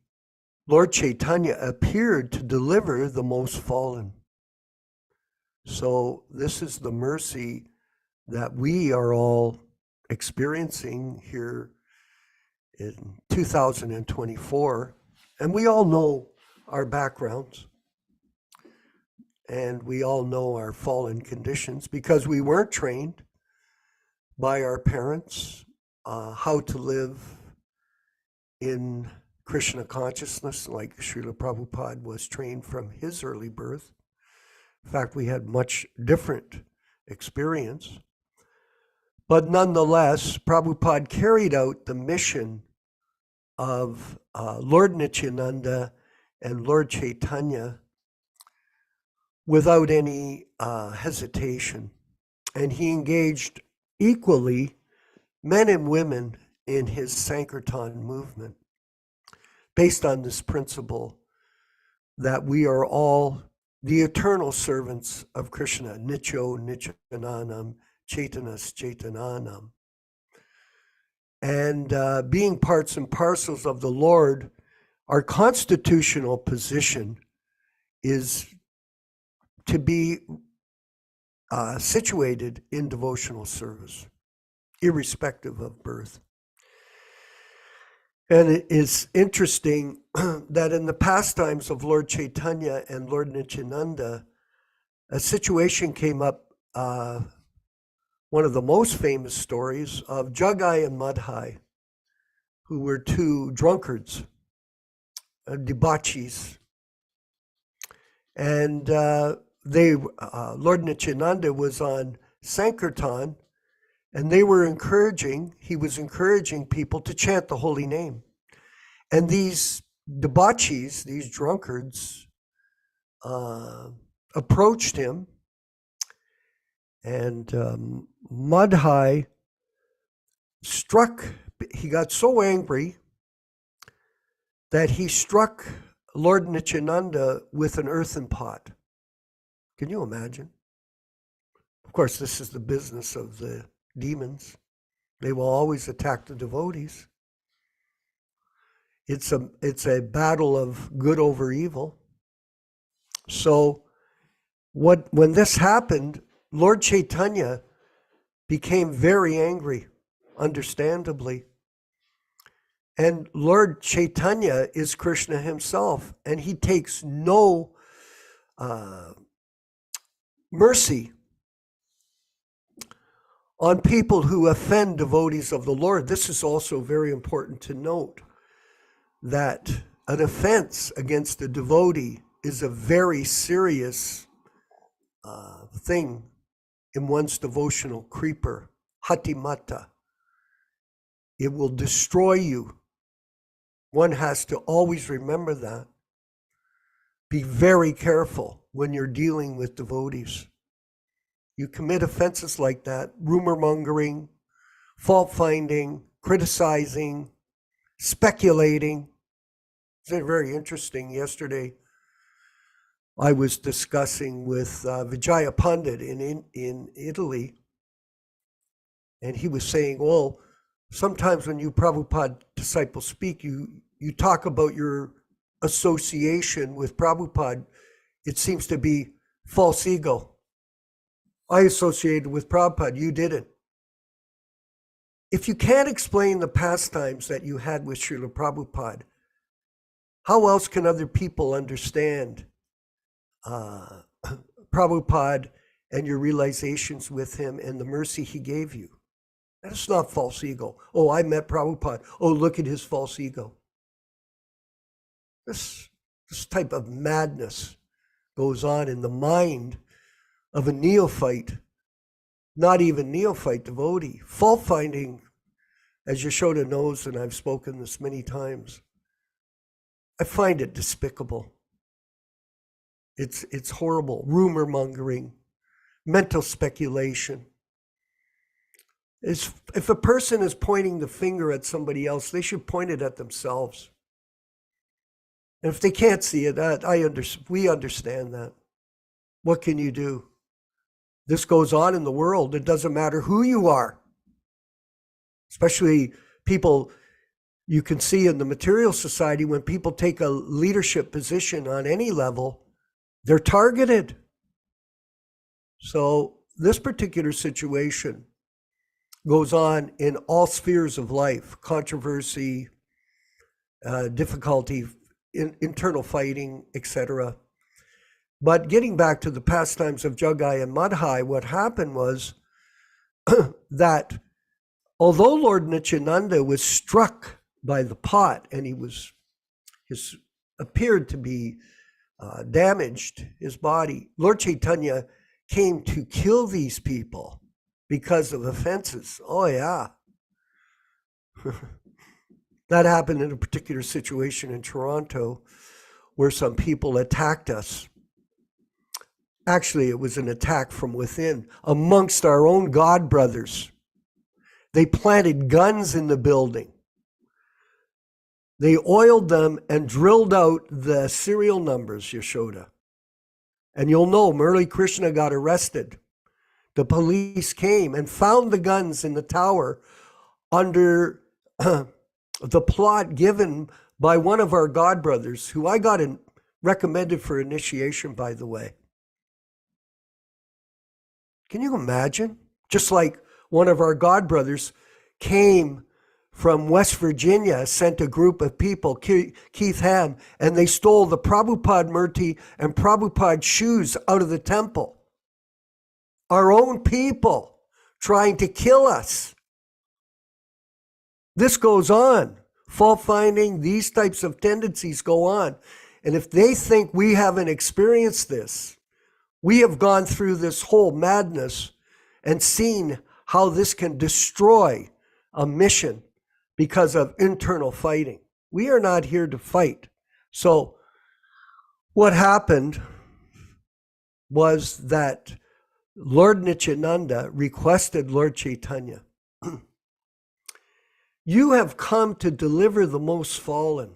B: Lord Chaitanya appeared to deliver the most fallen. So this is the mercy that we are all experiencing here in 2024. And we all know our backgrounds. And we all know our fallen conditions because we weren't trained by our parents how to live in Krishna consciousness, like Śrīla Prabhupāda was trained from his early birth. In fact, we had much different experience. But nonetheless, Prabhupada carried out the mission of Lord Nityananda and Lord Chaitanya without any hesitation. And he engaged equally men and women in his Sankirtan movement based on this principle that we are all the eternal servants of Krishna, Nityo Nityananam, Chaitanas Chaitananam. And being parts and parcels of the Lord, our constitutional position is to be situated in devotional service, irrespective of birth. And it is interesting that in the pastimes of Lord Chaitanya and Lord Nityananda, a situation came up, one of the most famous stories of Jagai and Madhai, who were two drunkards, debauchees. And Lord Nityananda was on Sankirtan, and he was encouraging people to chant the holy name. And these debauchees, these drunkards, approached him, and Madhai he got so angry that he struck Lord Nityananda with an earthen pot. Can you imagine? Of course, this is the business of the demons. They will always attack the devotees. It's a battle of good over evil. So when this happened, Lord Chaitanya became very angry, understandably. And Lord Chaitanya is Krishna himself, and he takes no mercy on people who offend devotees of the Lord. This is also very important to note, that an offense against a devotee is a very serious thing in one's devotional creeper, hatimata. It will destroy you. One has to always remember that. Be very careful when you're dealing with devotees. You commit offenses like that, rumor mongering, fault finding, criticizing, speculating. It's very interesting. Yesterday, I was discussing with Vijaya Pandit in Italy, and he was saying, well, sometimes when you Prabhupada disciples speak, you talk about your association with Prabhupada. It seems to be false ego. I associated with Prabhupada, you didn't. If you can't explain the pastimes that you had with Śrīla Prabhupāda, how else can other people understand Prabhupada and your realizations with him and the mercy he gave you? That's not false ego. Oh, I met Prabhupada. Oh, look at his false ego. This type of madness goes on in the mind of a neophyte, not even neophyte devotee. Fault finding, as Yashoda knows, and I've spoken this many times, I find it despicable. It's horrible. Rumor mongering, mental speculation. If a person is pointing the finger at somebody else, they should point it at themselves. And if they can't see it, we understand that. What can you do? This goes on in the world. It doesn't matter who you are. Especially people you can see in the material society, when people take a leadership position on any level, they're targeted. So this particular situation goes on in all spheres of life: controversy, difficulty, internal fighting, etc. But getting back to the pastimes of Jagai and Madhai, what happened was that although Lord Nityananda was struck by the pot and his appeared to be damaged, his body, Lord Chaitanya came to kill these people because of offenses. Oh yeah. That happened in a particular situation in Toronto where some people attacked us. Actually, it was an attack from within, amongst our own God brothers. They planted guns in the building. They oiled them and drilled out the serial numbers, Yashoda. And you'll know, Murli Krishna got arrested. The police came and found the guns in the tower under the plot given by one of our God brothers, who I got recommended for initiation, by the way. Can you imagine? Just like one of our God brothers came from West Virginia, sent a group of people, Keith Ham, and they stole the Prabhupada Murti and Prabhupada shoes out of the temple. Our own people trying to kill us. This goes on. Fault finding, these types of tendencies go on. And if they think we haven't experienced this, we have gone through this whole madness and seen how this can destroy a mission because of internal fighting. We are not here to fight. So what happened was that Lord Nityananda requested Lord Chaitanya, you have come to deliver the most fallen.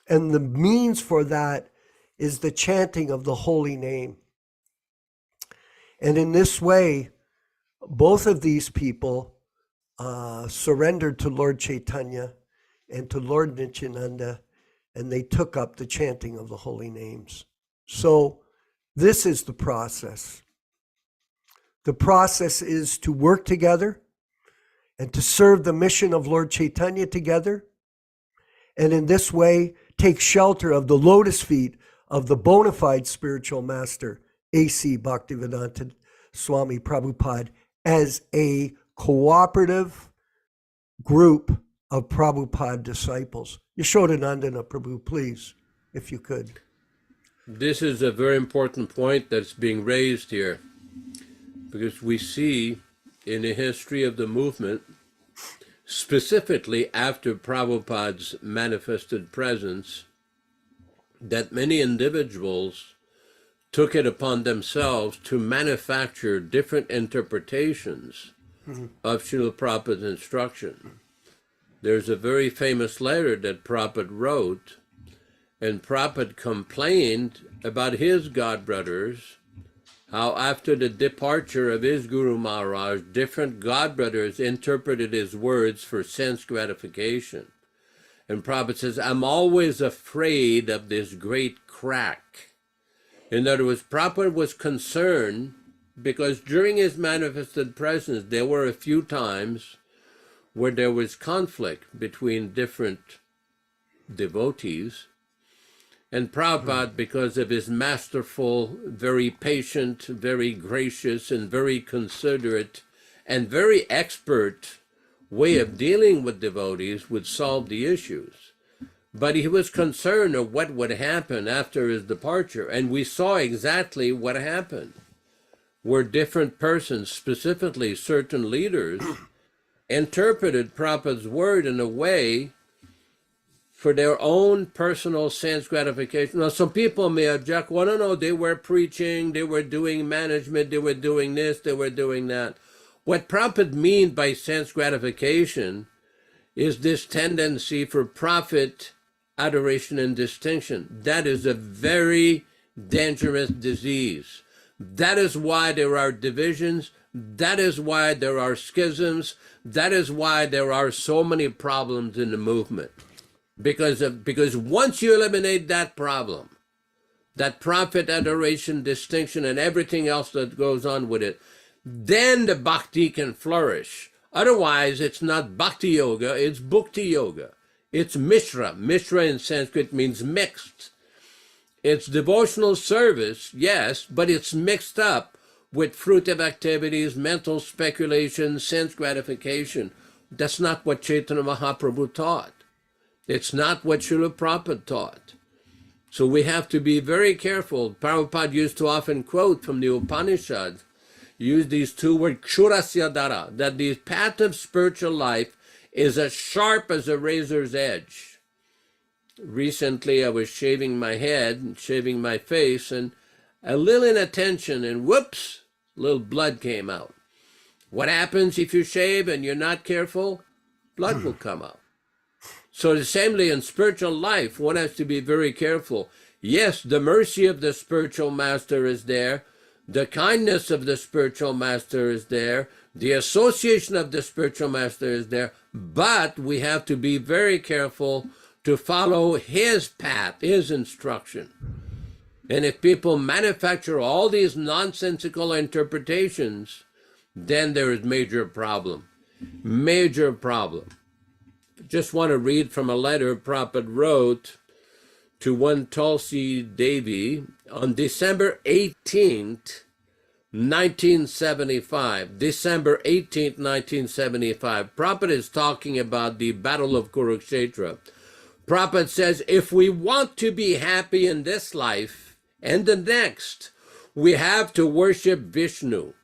B: And the means for that is the chanting of the holy name. And in this way, both of these people surrendered to Lord Chaitanya and to Lord Nityananda, and they took up the chanting of the holy names. So this is the process. The process is to work together and to serve the mission of Lord Chaitanya together, and in this way take shelter of the lotus feet of the bona fide spiritual master, A.C. Bhaktivedanta Swami Prabhupada, as a cooperative group of Prabhupada disciples. Yashodanandana Prabhu, please, if you could.
C: This is a very important point that's being raised here, because we see in the history of the movement specifically after Prabhupada's manifested presence, that many individuals took it upon themselves to manufacture different interpretations of Śrīla Prabhupāda's instruction. There's a very famous letter that Prabhupada wrote, and Prabhupada complained about his godbrothers, how after the departure of his Guru Maharaj, different godbrothers interpreted his words for sense gratification. And Prabhupada says, I'm always afraid of this great crack. In other words, Prabhupada was concerned because during his manifested presence, there were a few times where there was conflict between different devotees. And Prabhupada, because of his masterful, very patient, very gracious, and very considerate, and very expert way of dealing with devotees, would solve the issues. But he was concerned of what would happen after his departure, and we saw exactly what happened, where different persons, specifically certain leaders, interpreted Prabhupada's word in a way for their own personal sense gratification. Now, some people may object, well, no, they were preaching, they were doing management, they were doing this, they were doing that. What Prabhupada means by sense gratification is this tendency for profit, adoration, and distinction. That is a very dangerous disease. That is why there are divisions. That is why there are schisms. That is why there are so many problems in the movement. Because once you eliminate that problem, that profit, adoration, distinction, and everything else that goes on with it, then the bhakti can flourish. Otherwise, it's not bhakti yoga, it's bhukti yoga. It's mishra. Mishra in Sanskrit means mixed. It's devotional service, yes, but it's mixed up with fruitive activities, mental speculation, sense gratification. That's not what Chaitanya Mahaprabhu taught. It's not what Śrīla Prabhupāda taught. So we have to be very careful. Prabhupada used to often quote from the Upanishads, use these two words, kshurasya dara, that the path of spiritual life is as sharp as a razor's edge. Recently, I was shaving my head and shaving my face, and a little inattention, and whoops, a little blood came out. What happens if you shave and you're not careful? Blood will come out. So the samely in spiritual life, one has to be very careful. Yes, the mercy of the spiritual master is there. The kindness of the spiritual master is there. The association of the spiritual master is there. But we have to be very careful to follow his path, his instruction. And if people manufacture all these nonsensical interpretations, then there is major problem. Major problem. Just want to read from a letter Prabhupada wrote to one Tulsi Devi on December 18th, 1975. December 18th, 1975. Prabhupada is talking about the Battle of Kurukshetra. Prabhupada says, if we want to be happy in this life and the next, we have to worship Vishnu.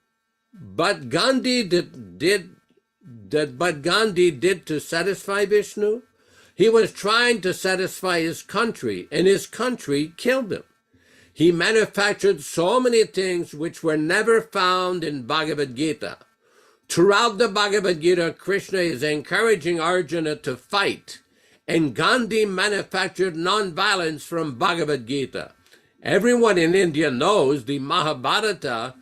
C: But Gandhi did to satisfy Vishnu? He was trying to satisfy his country, and his country killed him. He manufactured so many things which were never found in Bhagavad Gita. Throughout the Bhagavad Gita, Krishna is encouraging Arjuna to fight, and Gandhi manufactured non-violence from Bhagavad Gita. Everyone in India knows the Mahābhārata,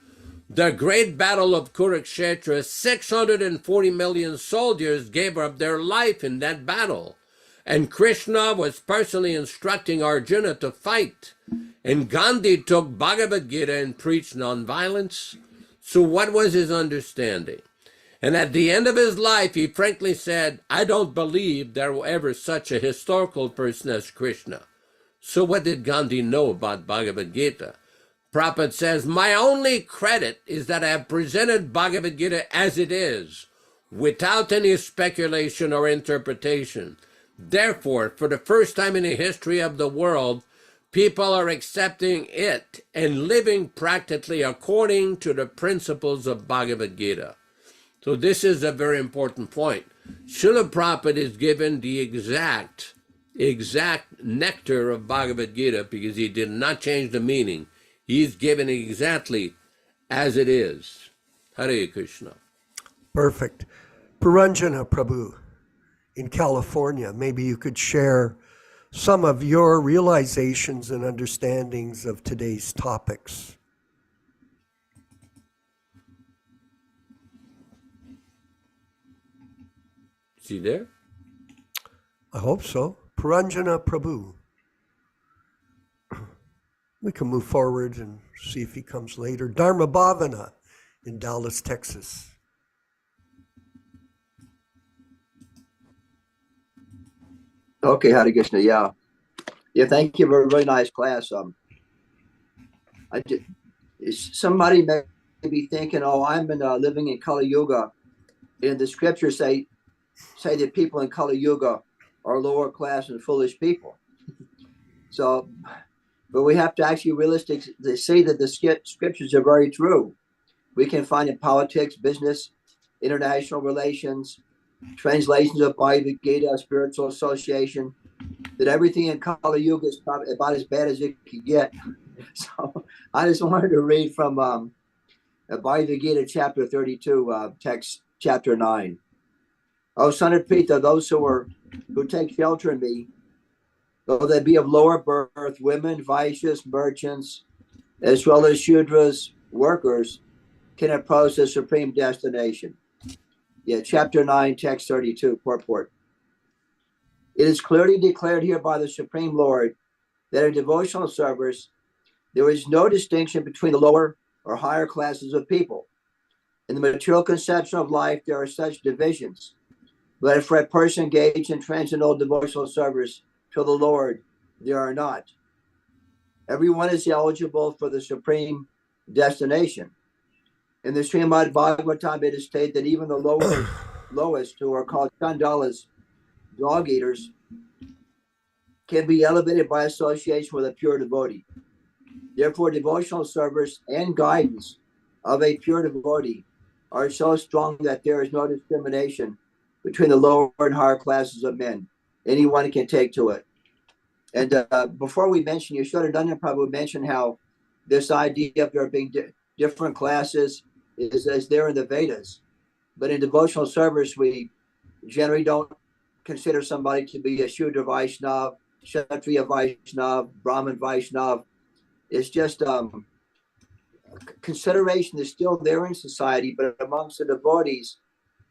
C: the great battle of Kurukshetra. 640 million soldiers gave up their life in that battle. And Krishna was personally instructing Arjuna to fight. And Gandhi took Bhagavad Gita and preached nonviolence. So what was his understanding? And at the end of his life, he frankly said, I don't believe there was ever such a historical person as Krishna. So what did Gandhi know about Bhagavad Gita? Prabhupada says, my only credit is that I have presented Bhagavad Gita as it is, without any speculation or interpretation. Therefore, for the first time in the history of the world, people are accepting it and living practically according to the principles of Bhagavad Gita. So this is a very important point. Śrīla Prabhupāda is given the exact nectar of Bhagavad Gita because he did not change the meaning. He's given it exactly as it is. Hare Krishna.
B: Perfect. Puranjana Prabhu in California, maybe you could share some of your realizations and understandings of today's topics.
C: Is he there?
B: I hope so. Puranjana Prabhu. We can move forward and see if he comes later. Dharma Bhavana in Dallas, Texas.
D: Okay, Hare Krishna. Yeah, thank you for a really nice class. Somebody may be thinking, "Oh, I'm living in Kali Yuga," and the scriptures say that people in Kali Yuga are lower class and foolish people. So, but we have to actually realistically say that the scriptures are very true. We can find in politics, business, international relations, translations of Bhagavad Gita, spiritual association, that everything in Kali Yuga is probably about as bad as it could get. So I just wanted to read from Bhagavad Gita chapter 32, text chapter 9. O son of Pita, those who take shelter in me, though they be of lower birth, women, Vaishyas, merchants, as well as Shudras, workers, can approach the supreme destination. Yeah, chapter 9, text 32, purport. It is clearly declared here by the Supreme Lord that in devotional service, there is no distinction between the lower or higher classes of people. In the material conception of life, there are such divisions. But for a person engaged in transcendental devotional service to the Lord, there are not. Everyone is eligible for the supreme destination. In the Śrīmad-Bhāgavatam, it is stated that even the lowest, who are called chandalas, dog eaters, can be elevated by association with a pure devotee. Therefore, devotional service and guidance of a pure devotee are so strong that there is no discrimination between the lower and higher classes of men. Anyone can take to it. And before we mention, you should have done it, probably mention how this idea of there being different classes is there in the Vedas. But in devotional service, we generally don't consider somebody to be a Shudra Vaishnav, Kshatriya Vaishnav, Brahmin Vaishnav. It's just consideration is still there in society, but amongst the devotees,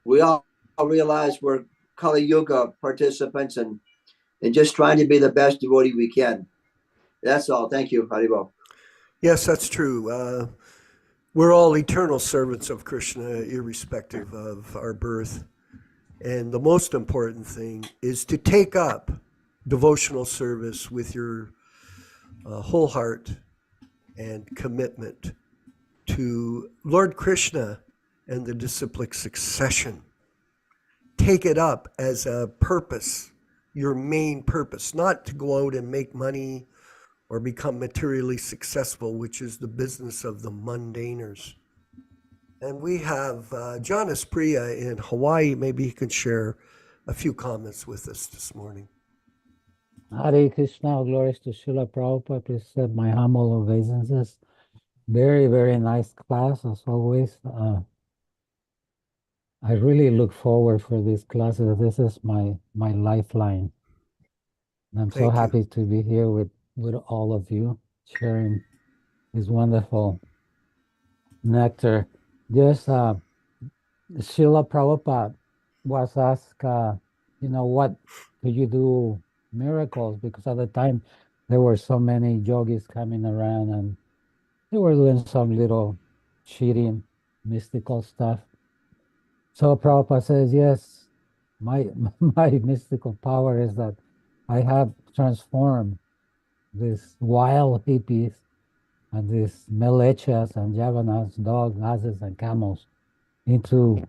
D: we all realize we're Kali Yuga participants and just trying to be the best devotee we can. That's all. Thank you, Haribol.
B: Yes, that's true. We're all eternal servants of Krishna, irrespective of our birth. And the most important thing is to take up devotional service with your whole heart and commitment to Lord Krishna and the disciplic succession. Take it up as a purpose, your main purpose, not to go out and make money or become materially successful, which is the business of the mundaners. And we have Jonas Priya in Hawaii. Maybe he can share a few comments with us this morning.
E: Hare Krishna, glories to Śrīla Prabhupāda. Please accept my humble obeisances. Very, very nice class, as always. I really look forward for these classes. This is my lifeline. And I'm so happy to be here with all of you, sharing this wonderful nectar. Just Śrīla Prabhupada was asked, what could you do miracles? Because at the time there were so many yogis coming around and they were doing some little cheating, mystical stuff. So Prabhupada says, yes, my mystical power is that I have transformed these wild hippies and these melechas and javanas, dogs, asses, and camels into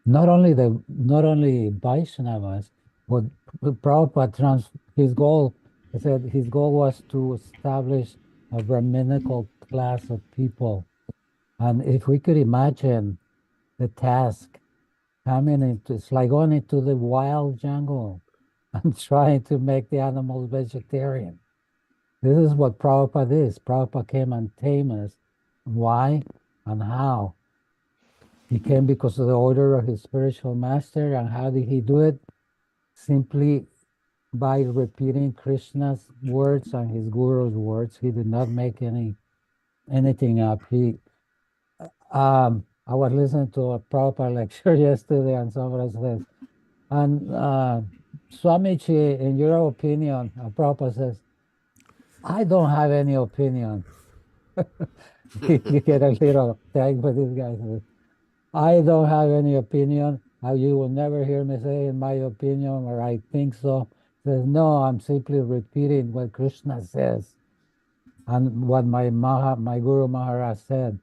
E: not only Vaishnavas, but Prabhupada his goal was to establish a Brahminical class of people. And if we could imagine the task coming into, it's like going into the wild jungle and trying to make the animals vegetarian. This is what Prabhupada is. Prabhupada came and tamed us. Why and how? He came because of the order of his spiritual master. And how did he do it? Simply by repeating Krishna's words and his guru's words. He did not make anything up. I was listening to a Prabhupada lecture yesterday, and somebody says, and Swamiji, in your opinion, Prabhupada says, I don't have any opinion. You get a little tag for this guy. I don't have any opinion. You will never hear me say in my opinion or I think so. Says, no, I'm simply repeating what Krishna says and what my Guru Maharaj said.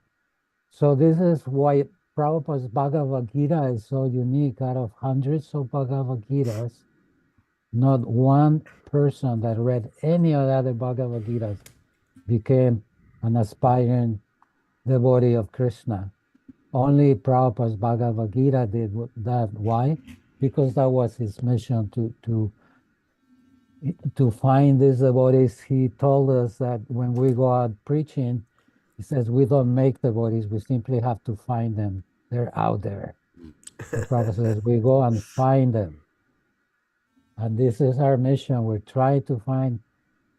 E: So this is why Prabhupada's Bhagavad Gita is so unique. Out of hundreds of Bhagavad Gitas, not one person that read any of the other Bhagavad Gitas became an aspiring devotee of Krishna. Only Prabhupada's Bhagavad Gita did that. Why? Because that was his mission to find these devotees. He told us that when we go out preaching, he says we don't make devotees, we simply have to find them. They're out there. The Prabhupada says we go and find them. And this is our mission. We're trying to find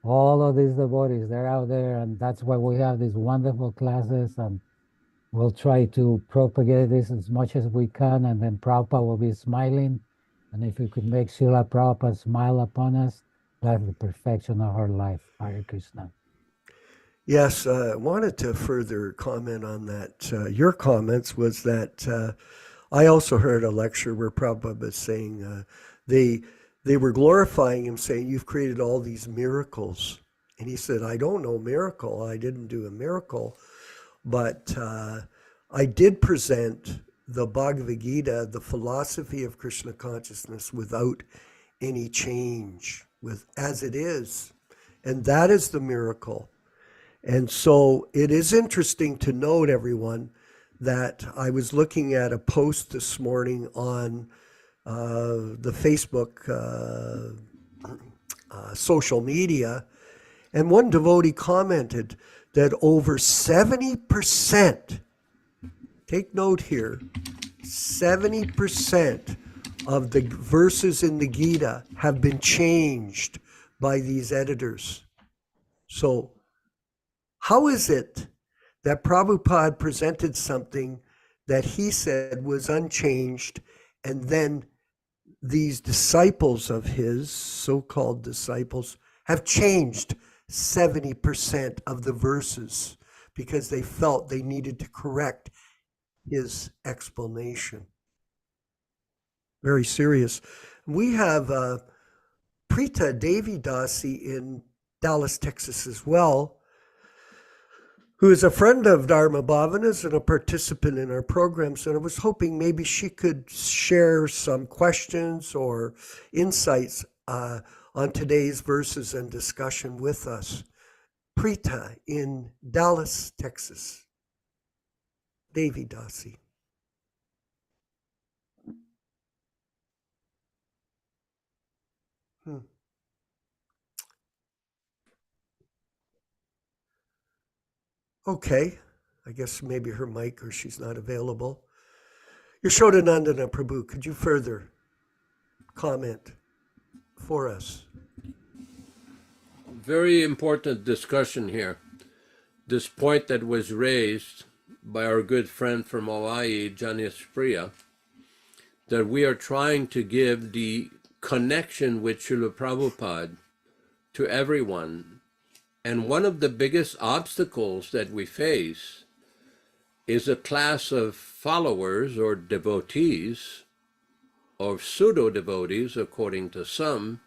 E: all of these devotees. They're out there, and that's why we have these wonderful classes, and we'll try to propagate this as much as we can, and then Prabhupada will be smiling. And if we could make Śrīla Prabhupada smile upon us, that's the perfection of our life. Hare Krishna.
B: Yes, I wanted to further comment on that. Your comments was that I also heard a lecture where Prabhupada was saying they were glorifying him, saying, you've created all these miracles. And he said, I don't know miracle. I didn't do a miracle. But I did present the Bhagavad Gita, the philosophy of Krishna consciousness, without any change, as it is. And that is the miracle. And so it is interesting to note, everyone, that I was looking at a post this morning on the Facebook social media, and one devotee commented that over 70%, take note here, 70% of the verses in the Gita have been changed by these editors. So how is it that Prabhupada presented something that he said was unchanged, and then these disciples of his, so-called disciples, have changed 70% of the verses because they felt they needed to correct his explanation? Very serious. We have Preeta Devi Dasi in Dallas, Texas as well, who is a friend of Dharma Bhavana's and a participant in our programs. And I was hoping maybe she could share some questions or insights on today's verses and discussion with us. Preeta in Dallas, Texas. Devi Dasi. Okay, I guess maybe her mic or she's not available. Yashodanandana Prabhu, could you further comment for us?
C: Very important discussion here. This point that was raised by our good friend from Hawaii, Janice Priya, that we are trying to give the connection with Śrīla Prabhupāda to everyone. And one of the biggest obstacles that we face is a class of followers or devotees, or pseudo-devotees, according to some,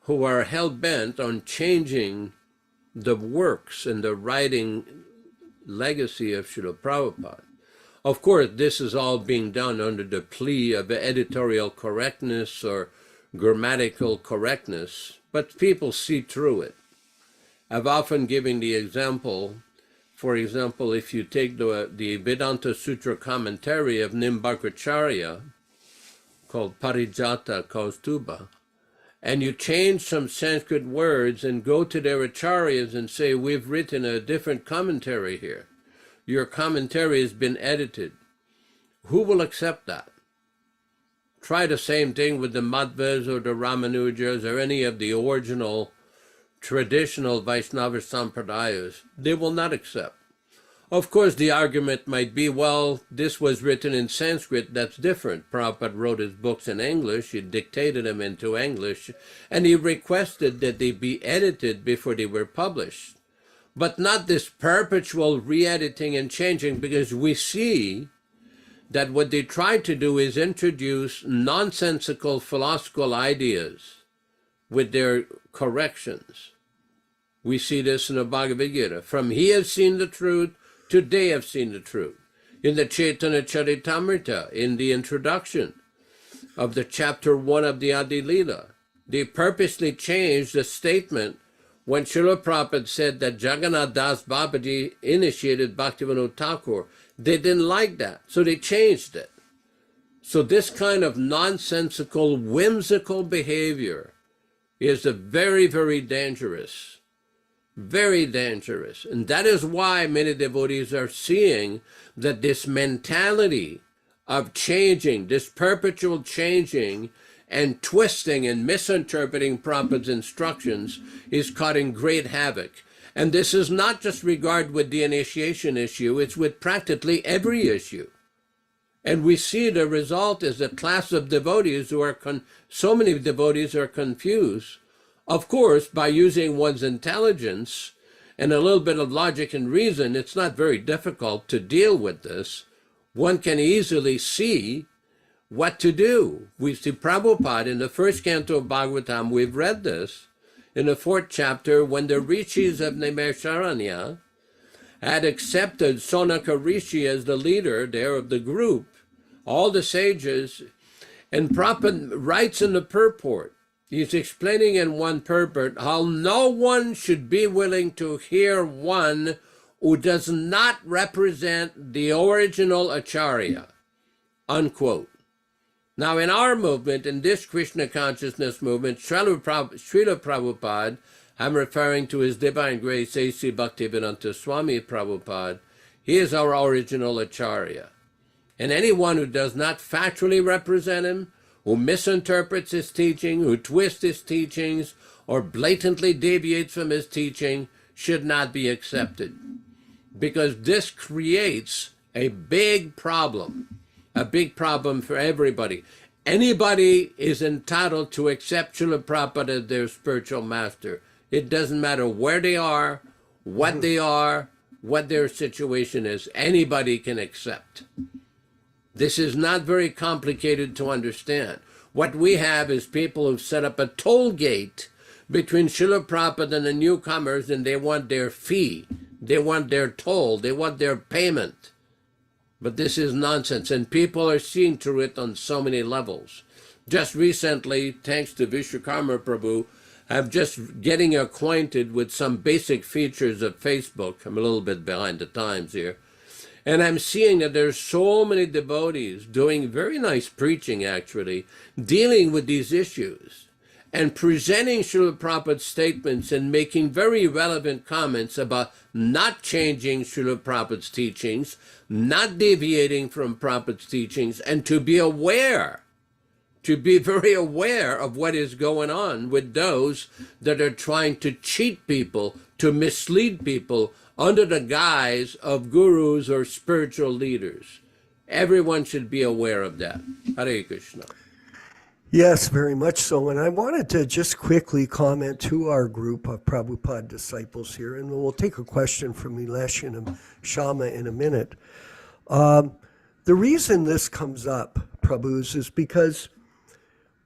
C: who are hell-bent on changing the works and the writing legacy of Śrīla Prabhupada. Of course, this is all being done under the plea of editorial correctness or grammatical correctness, but people see through it. I've often given the example, for example, if you take the Vedanta Sutra commentary of Nimbarkacharya, called Parijata Kaustuba, and you change some Sanskrit words and go to their acharyas and say, we've written a different commentary here. Your commentary has been edited. Who will accept that? Try the same thing with the Madhvas or the Ramanujas or any of the original traditional Vaishnava Sampradayas. They will not accept. Of course, the argument might be, well, this was written in Sanskrit, that's different. Prabhupada wrote his books in English, he dictated them into English, and he requested that they be edited before they were published. But not this perpetual re-editing and changing, because we see that what they try to do is introduce nonsensical philosophical ideas with their corrections. We see this in the Bhagavad Gita. From he has seen the truth, to they have seen the truth. In the Chaitanya Charitamrita, in the introduction of the chapter 1 of the Adi Lila, they purposely changed the statement when Śrīla Prabhupāda said that Jagannath Das Babaji initiated Bhaktivinoda Thakur. They didn't like that, so they changed it. So this kind of nonsensical, whimsical behavior is a very, very dangerous. Very dangerous. And that is why many devotees are seeing that this mentality of changing, this perpetual changing and twisting and misinterpreting Prabhupada's instructions is causing great havoc. And this is not just regard with the initiation issue, it's with practically every issue. And we see the result is a class of devotees who are, so many devotees are confused. Of course, by using one's intelligence and a little bit of logic and reason, it's not very difficult to deal with this. One can easily see what to do. We see Prabhupada in the first canto of Bhagavatam, we've read this, in the 4th chapter, when the rishis of Naimisharanya had accepted Sonaka Rishi as the leader there of the group, all the sages, and Prabhupada writes in the purport, he's explaining in one purport how no one should be willing to hear one who does not represent the original Acharya, unquote. Now in our movement, in this Krishna consciousness movement, Śrīla Prabhupāda, I'm referring to His Divine Grace A.C. Bhaktivedanta Swami Prabhupada, he is our original Acharya. And anyone who does not factually represent him, who misinterprets his teaching, who twists his teachings, or blatantly deviates from his teaching, should not be accepted. Because this creates a big problem for everybody. Anybody is entitled to accept Śrīla Prabhupada as their spiritual master. It doesn't matter where they are, what their situation is. Anybody can accept. This is not very complicated to understand. What we have is people who've set up a toll gate between Śrīla Prabhupada and the newcomers, and they want their fee, they want their toll, they want their payment. But this is nonsense, and people are seeing through it on so many levels. Just recently, thanks to Vishwakarma Prabhu, I'm just getting acquainted with some basic features of Facebook. I'm a little bit behind the times here. And I'm seeing that there's so many devotees doing very nice preaching, actually, dealing with these issues and presenting Śrīla Prabhupada's statements and making very relevant comments about not changing Śrīla Prabhupada's teachings, not deviating from Prabhupada's teachings, and to be very aware of what is going on with those that are trying to cheat people, to mislead people, under the guise of gurus or spiritual leaders. Everyone should be aware of that. Hare Krishna.
B: Yes, very much so. And I wanted to just quickly comment to our group of Prabhupada disciples here, and we'll take a question from Nilesh and Shama in a minute. The reason this comes up, Prabhus, is because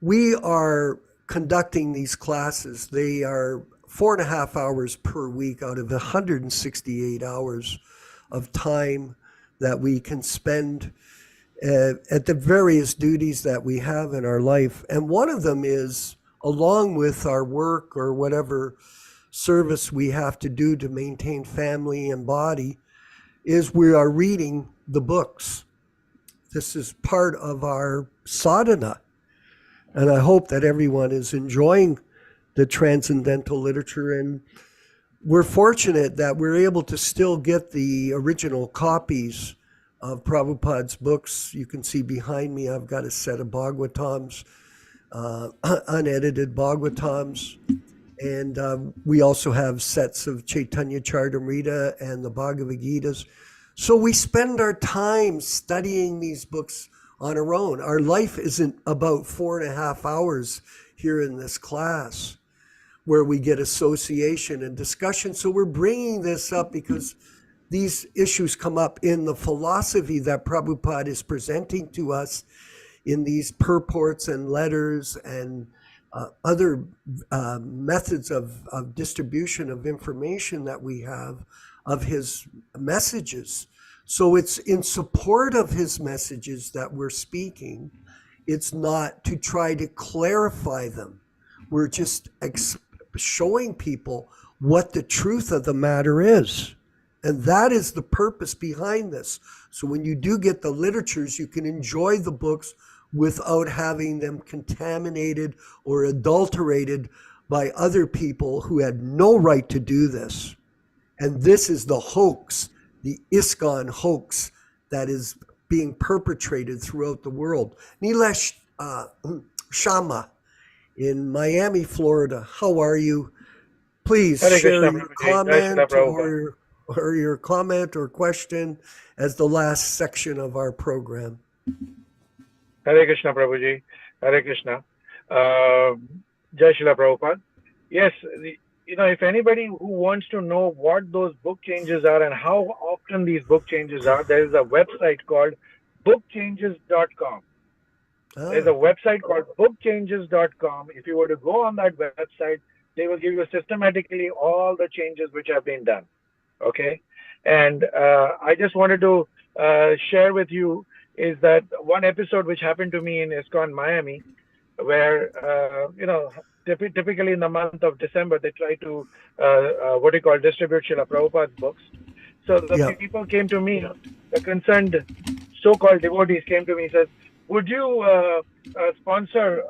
B: we are conducting these classes. They are 4.5 hours per week out of 168 hours of time that we can spend at the various duties that we have in our life. And one of them is, along with our work or whatever service we have to do to maintain family and body, is we are reading the books. This is part of our sadhana. And I hope that everyone is enjoying the transcendental literature. And we're fortunate that we're able to still get the original copies of Prabhupada's books. You can see behind me, I've got a set of Bhagavatams, unedited Bhagavatams. And we also have sets of Chaitanya Charitamrita and the Bhagavad Gitas. So we spend our time studying these books on our own. Our life isn't about 4.5 hours here in this class where we get association and discussion. So we're bringing this up because these issues come up in the philosophy that Prabhupada is presenting to us in these purports and letters and other methods of distribution of information that we have of his messages. So it's in support of his messages that we're speaking. It's not to try to clarify them. We're just showing people what the truth of the matter is. And that is the purpose behind this. So when you do get the literatures, you can enjoy the books without having them contaminated or adulterated by other people who had no right to do this. And this is the hoax, the ISKCON hoax that is being perpetrated throughout the world. Nilesh Sharma in Miami, Florida, how are you? Please
F: Hare
B: share
F: Krishna,
B: your
F: Prabhuji.
B: comment
F: Jai Śrīla
B: or your comment or question as the last section of our program.
F: Hare Krishna, Prabhuji. Hare Krishna. Jai Śrīla Prabhupāda. Yes, if anybody who wants to know what those book changes are and how often these book changes are, there is a website called bookchanges.com. There's a website called bookchanges.com. If you were to go on that website, they will give you systematically all the changes which have been done. Okay? And I just wanted to share with you is that one episode which happened to me in ISKCON Miami, where, typically in the month of December, they try to, distribute Śrīla Prabhupāda's books. So the people came to me, the concerned so-called devotees came to me and says, would you sponsor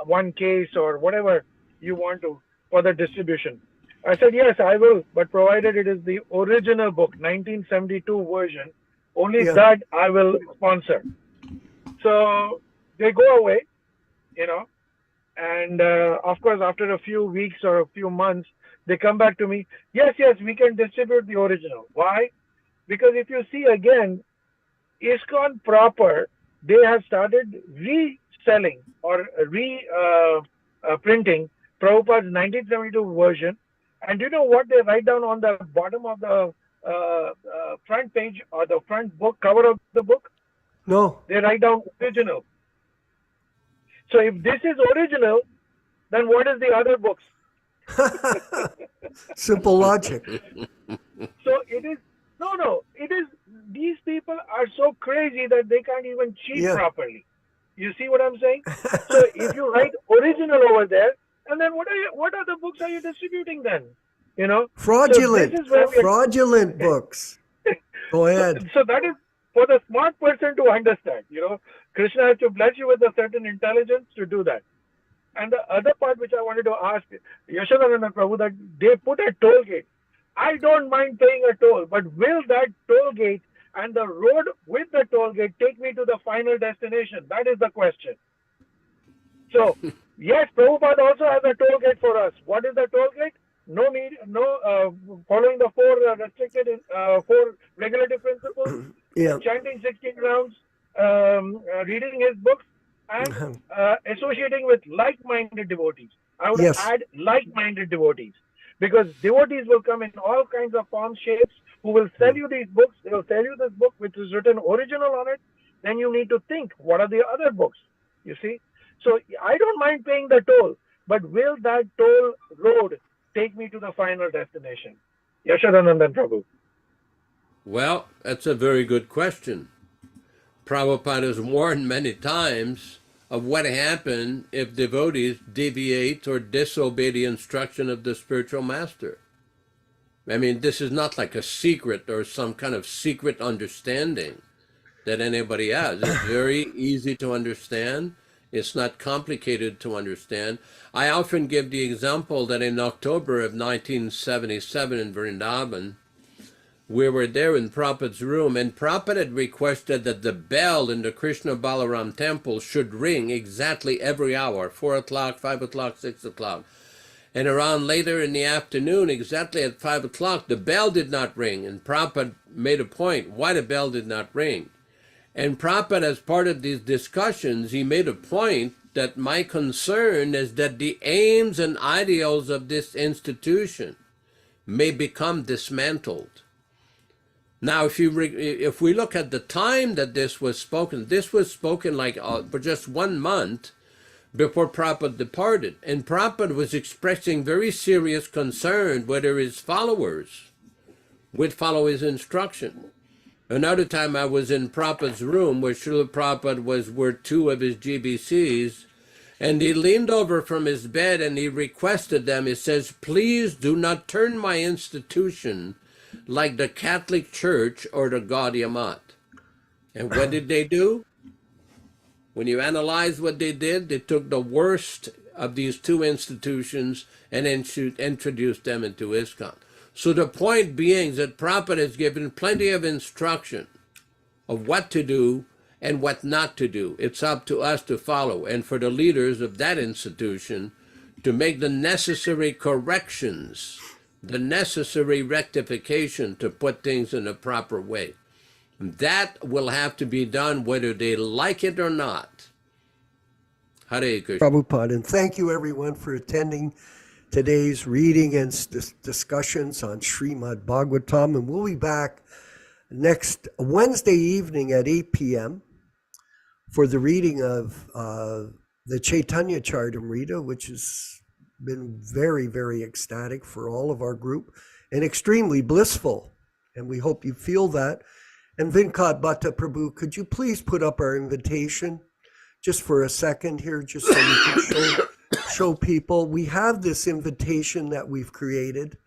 F: one case or whatever you want to for the distribution? I said, yes, I will, but provided it is the original book, 1972 version, only that I will sponsor. So they go away, and of course, after a few weeks or a few months, they come back to me. Yes, we can distribute the original. Why? Because if you see again, ISKCON proper, they have started reselling or printing Prabhupada's 1972 version. And do you know what they write down on the bottom of the front page or the front book cover of the book?
B: No.
F: They write down original. So if this is original, then what is the other books?
B: Simple logic.
F: So it is, it is, these people are so crazy that they can't even cheat properly. You see what I'm saying? So if you write original over there, and then what other books are you distributing then?
B: Fraudulent,
F: so
B: fraudulent books. Go ahead.
F: So that is for the smart person to understand. Krishna has to bless you with a certain intelligence to do that. And the other part which I wanted to ask Yashodananda Prabhu, that they put a toll gate. I don't mind paying a toll, but will that toll gate and the road with the toll gate take me to the final destination? That is the question. So, yes, Prabhupada also has a toll gate for us. What is the toll gate? Following the four regulative principles, chanting 16 rounds, reading his books, and associating with like-minded devotees. I would add like-minded devotees, because devotees will come in all kinds of forms, shapes, who will sell you these books. They will sell you this book which is written original on it. Then you need to think, what are the other books? You see? So I don't mind paying the toll, but will that toll road take me to the final destination? Yashodanandan Prabhu.
C: Well, that's a very good question. Prabhupada has warned many times of what happened if devotees deviate or disobey the instruction of the spiritual master. I mean, this is not like a secret or some kind of secret understanding that anybody has. It's very easy to understand. It's not complicated to understand. I often give the example that in October of 1977 in Vrindavan, we were there in Prabhupada's room, and Prabhupada had requested that the bell in the Krishna Balaram temple should ring exactly every hour, 4 o'clock, 5 o'clock, 6 o'clock. And around later in the afternoon, exactly at 5 o'clock, the bell did not ring. And Prabhupada made a point why the bell did not ring. And Prabhupada, as part of these discussions, he made a point that my concern is that the aims and ideals of this institution may become dismantled. Now, if we look at the time that this was spoken like for just 1 month before Prabhupada departed. And Prabhupada was expressing very serious concern whether his followers would follow his instruction. Another time I was in Prabhupada's room where Śrīla Prabhupada were 2 of his GBCs, and he leaned over from his bed and he requested them, he says, please do not turn my institution like the Catholic Church or the Gaudiya Math. And what did they do? When you analyze what they did, they took the worst of these 2 institutions and introduced them into ISKCON. So the point being that Prabhupada has given plenty of instruction of what to do and what not to do. It's up to us to follow, and for the leaders of that institution to make the necessary corrections, the necessary rectification to put things in a proper way. That will have to be done whether they like it or not. Hare Krishna.
B: Prabhupada, and thank you everyone for attending today's reading and discussions on Śrīmad-Bhāgavatam. And we'll be back next Wednesday evening at 8 p.m. for the reading of the Chaitanya Charitamrita, which has been very, very ecstatic for all of our group and extremely blissful. And we hope you feel that. And Vinkat Bhatta Prabhu, could you please put up our invitation just for a second here, just so we can show people. We have this invitation that we've created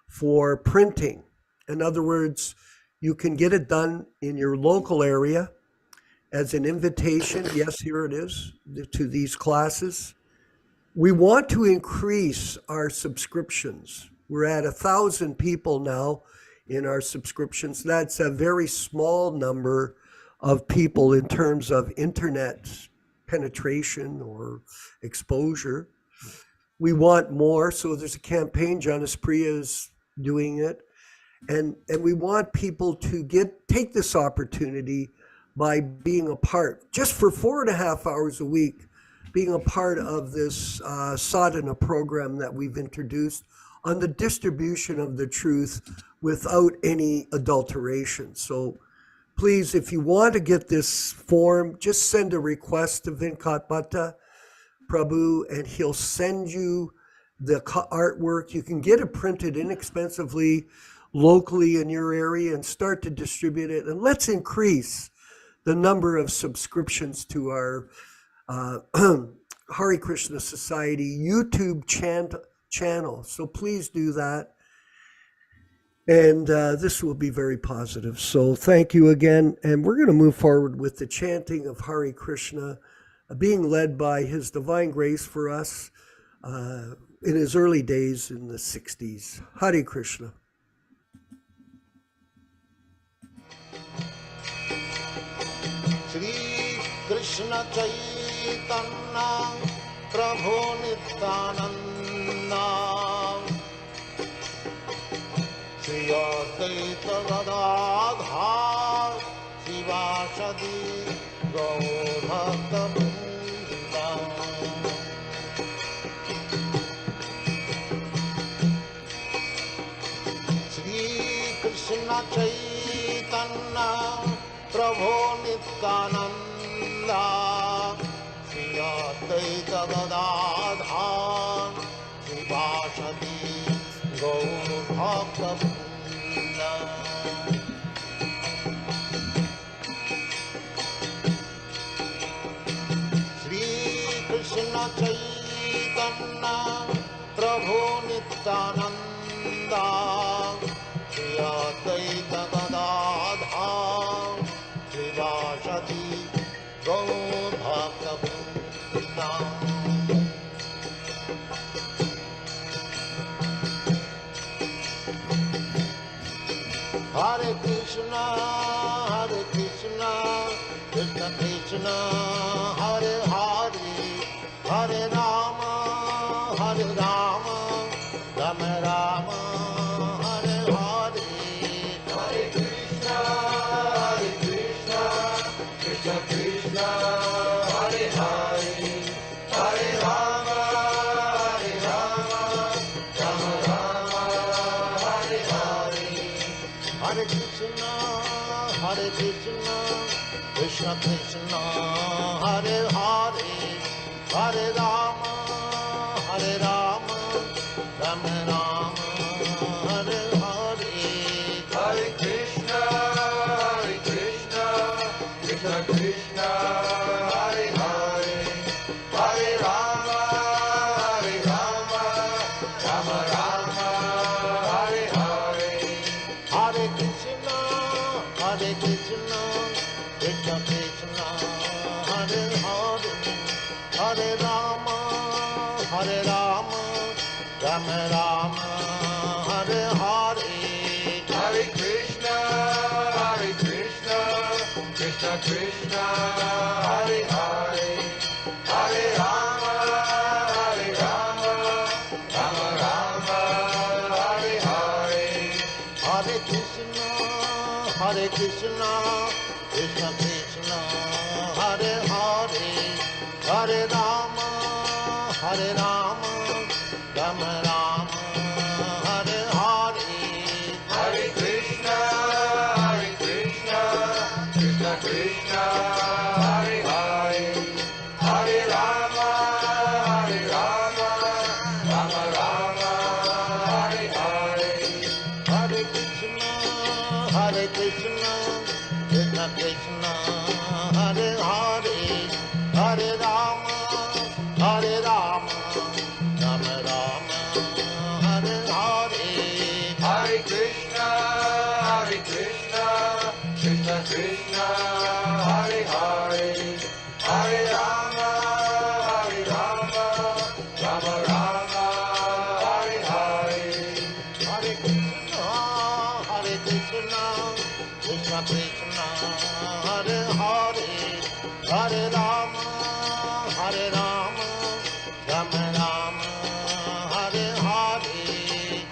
B: for printing. In other words, you can get it done in your local area as an invitation. Yes, here it is, to these classes. We want to increase our subscriptions. We're at 1,000 people now in our subscriptions. That's a very small number of people in terms of internet penetration or exposure. We want more, so there's a campaign, Janice Priya is doing it, and we want people to take this opportunity by being a part, just for 4.5 hours a week, being a part of this sadhana program that we've introduced on the distribution of the truth without any adulteration. So please, if you want to get this form, just send a request to Vinkat Bhatta Prabhu, and he'll send you the artwork. You can get it printed inexpensively locally in your area and start to distribute it. And let's increase the number of subscriptions to our Hare Krishna Society YouTube channel. So please do that. And this will be very positive. So thank you again. And we're going to move forward with the chanting of Hare Krishna, being led by His Divine Grace for us in his early days in the 60s. Hare Krishna.
A: Shri Krishna Chaitanya Prabhu Nityananda Vyāsadeva Gadadhar Vyāsadeva Gaurabhakta Shri Krishna Chaitanya Prabhu Nityananda Vyāsadeva Gadadhar Vyāsadeva Gaurabhakta Shri Krishna Chaitanya Prabhu Nityananda Vyāsadeva Gadadhar Vyāsadeva Gaurabhakta Krishna, Krishna Krishna, Hare Hare, Hare Rama, Rama Rama, Hare Hare. Hare Krishna, Krishna Krishna, Hare Hare, Hare Rama, Rama Rama, Hare Hare. Hare Krishna, Krishna Krishna, Hare Hare, Hare Rama, Rama Rama, Hare Hare. Hare Krishna, Krishna Krishna, Hare Hare, Hare Rama, Rama Rama, Hare Hare. Hare Krishna, Krishna Krishna, Hare Hare, Hare Rama, Rama Rama, Hare Hare. Hare Krishna, Krishna Krishna, Hare Hare, Hare Rama, Rama Rama, Hare Hare. Hare Krishna, Krishna Krishna, Hare Hare, Hare Rama, Rama Rama, Hare Hare. Hare Krishna, Krishna Krishna, Hare Hare, Hare Rama, Rama Rama, Hare Hare. Hare Krishna, Krishna Krishna, Hare Hare, Hare Rama, Rama Rama, Hare Hare. Hare Krishna, Krishna Krishna, Hare Hare, Hare Rama, Rama Rama, Hare Hare. Hare Krishna, Krishna Krishna, Hare Hare, Hare Rama, Rama Rama, Hare Hare.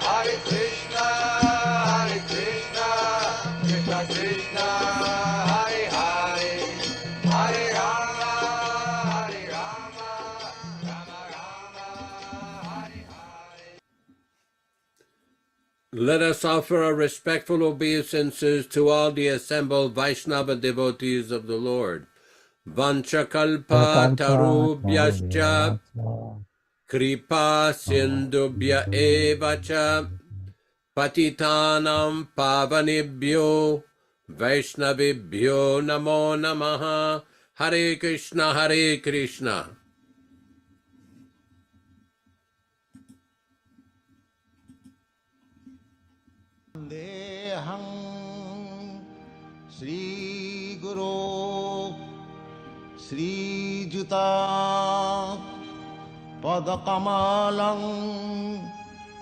A: Hare Krishna, Krishna Krishna, Hare Hare, Hare Rama, Rama Rama, Hare Hare.
C: Let us offer our respectful obeisances to all the assembled Vaishnava devotees of the Lord. Vanchakalpa tarubhyascha kripa sindubhya evacha patitanam pavanibhyo Vaishnavibhyo namo namaha. Hare Krishna, Hare Krishna.
A: Deham Shri Guru Shri Juta Padakamalam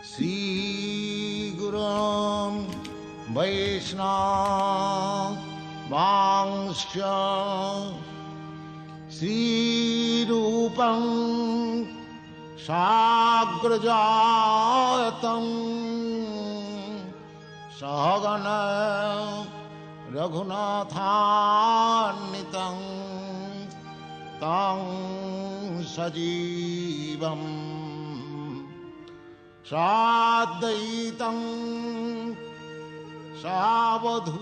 A: Shri Gurum Vaishnava Vangsha Shri Rupam Sagrajatam Sahagana Raghunathannitam Tang Sajivam Sadaitam Savadhutam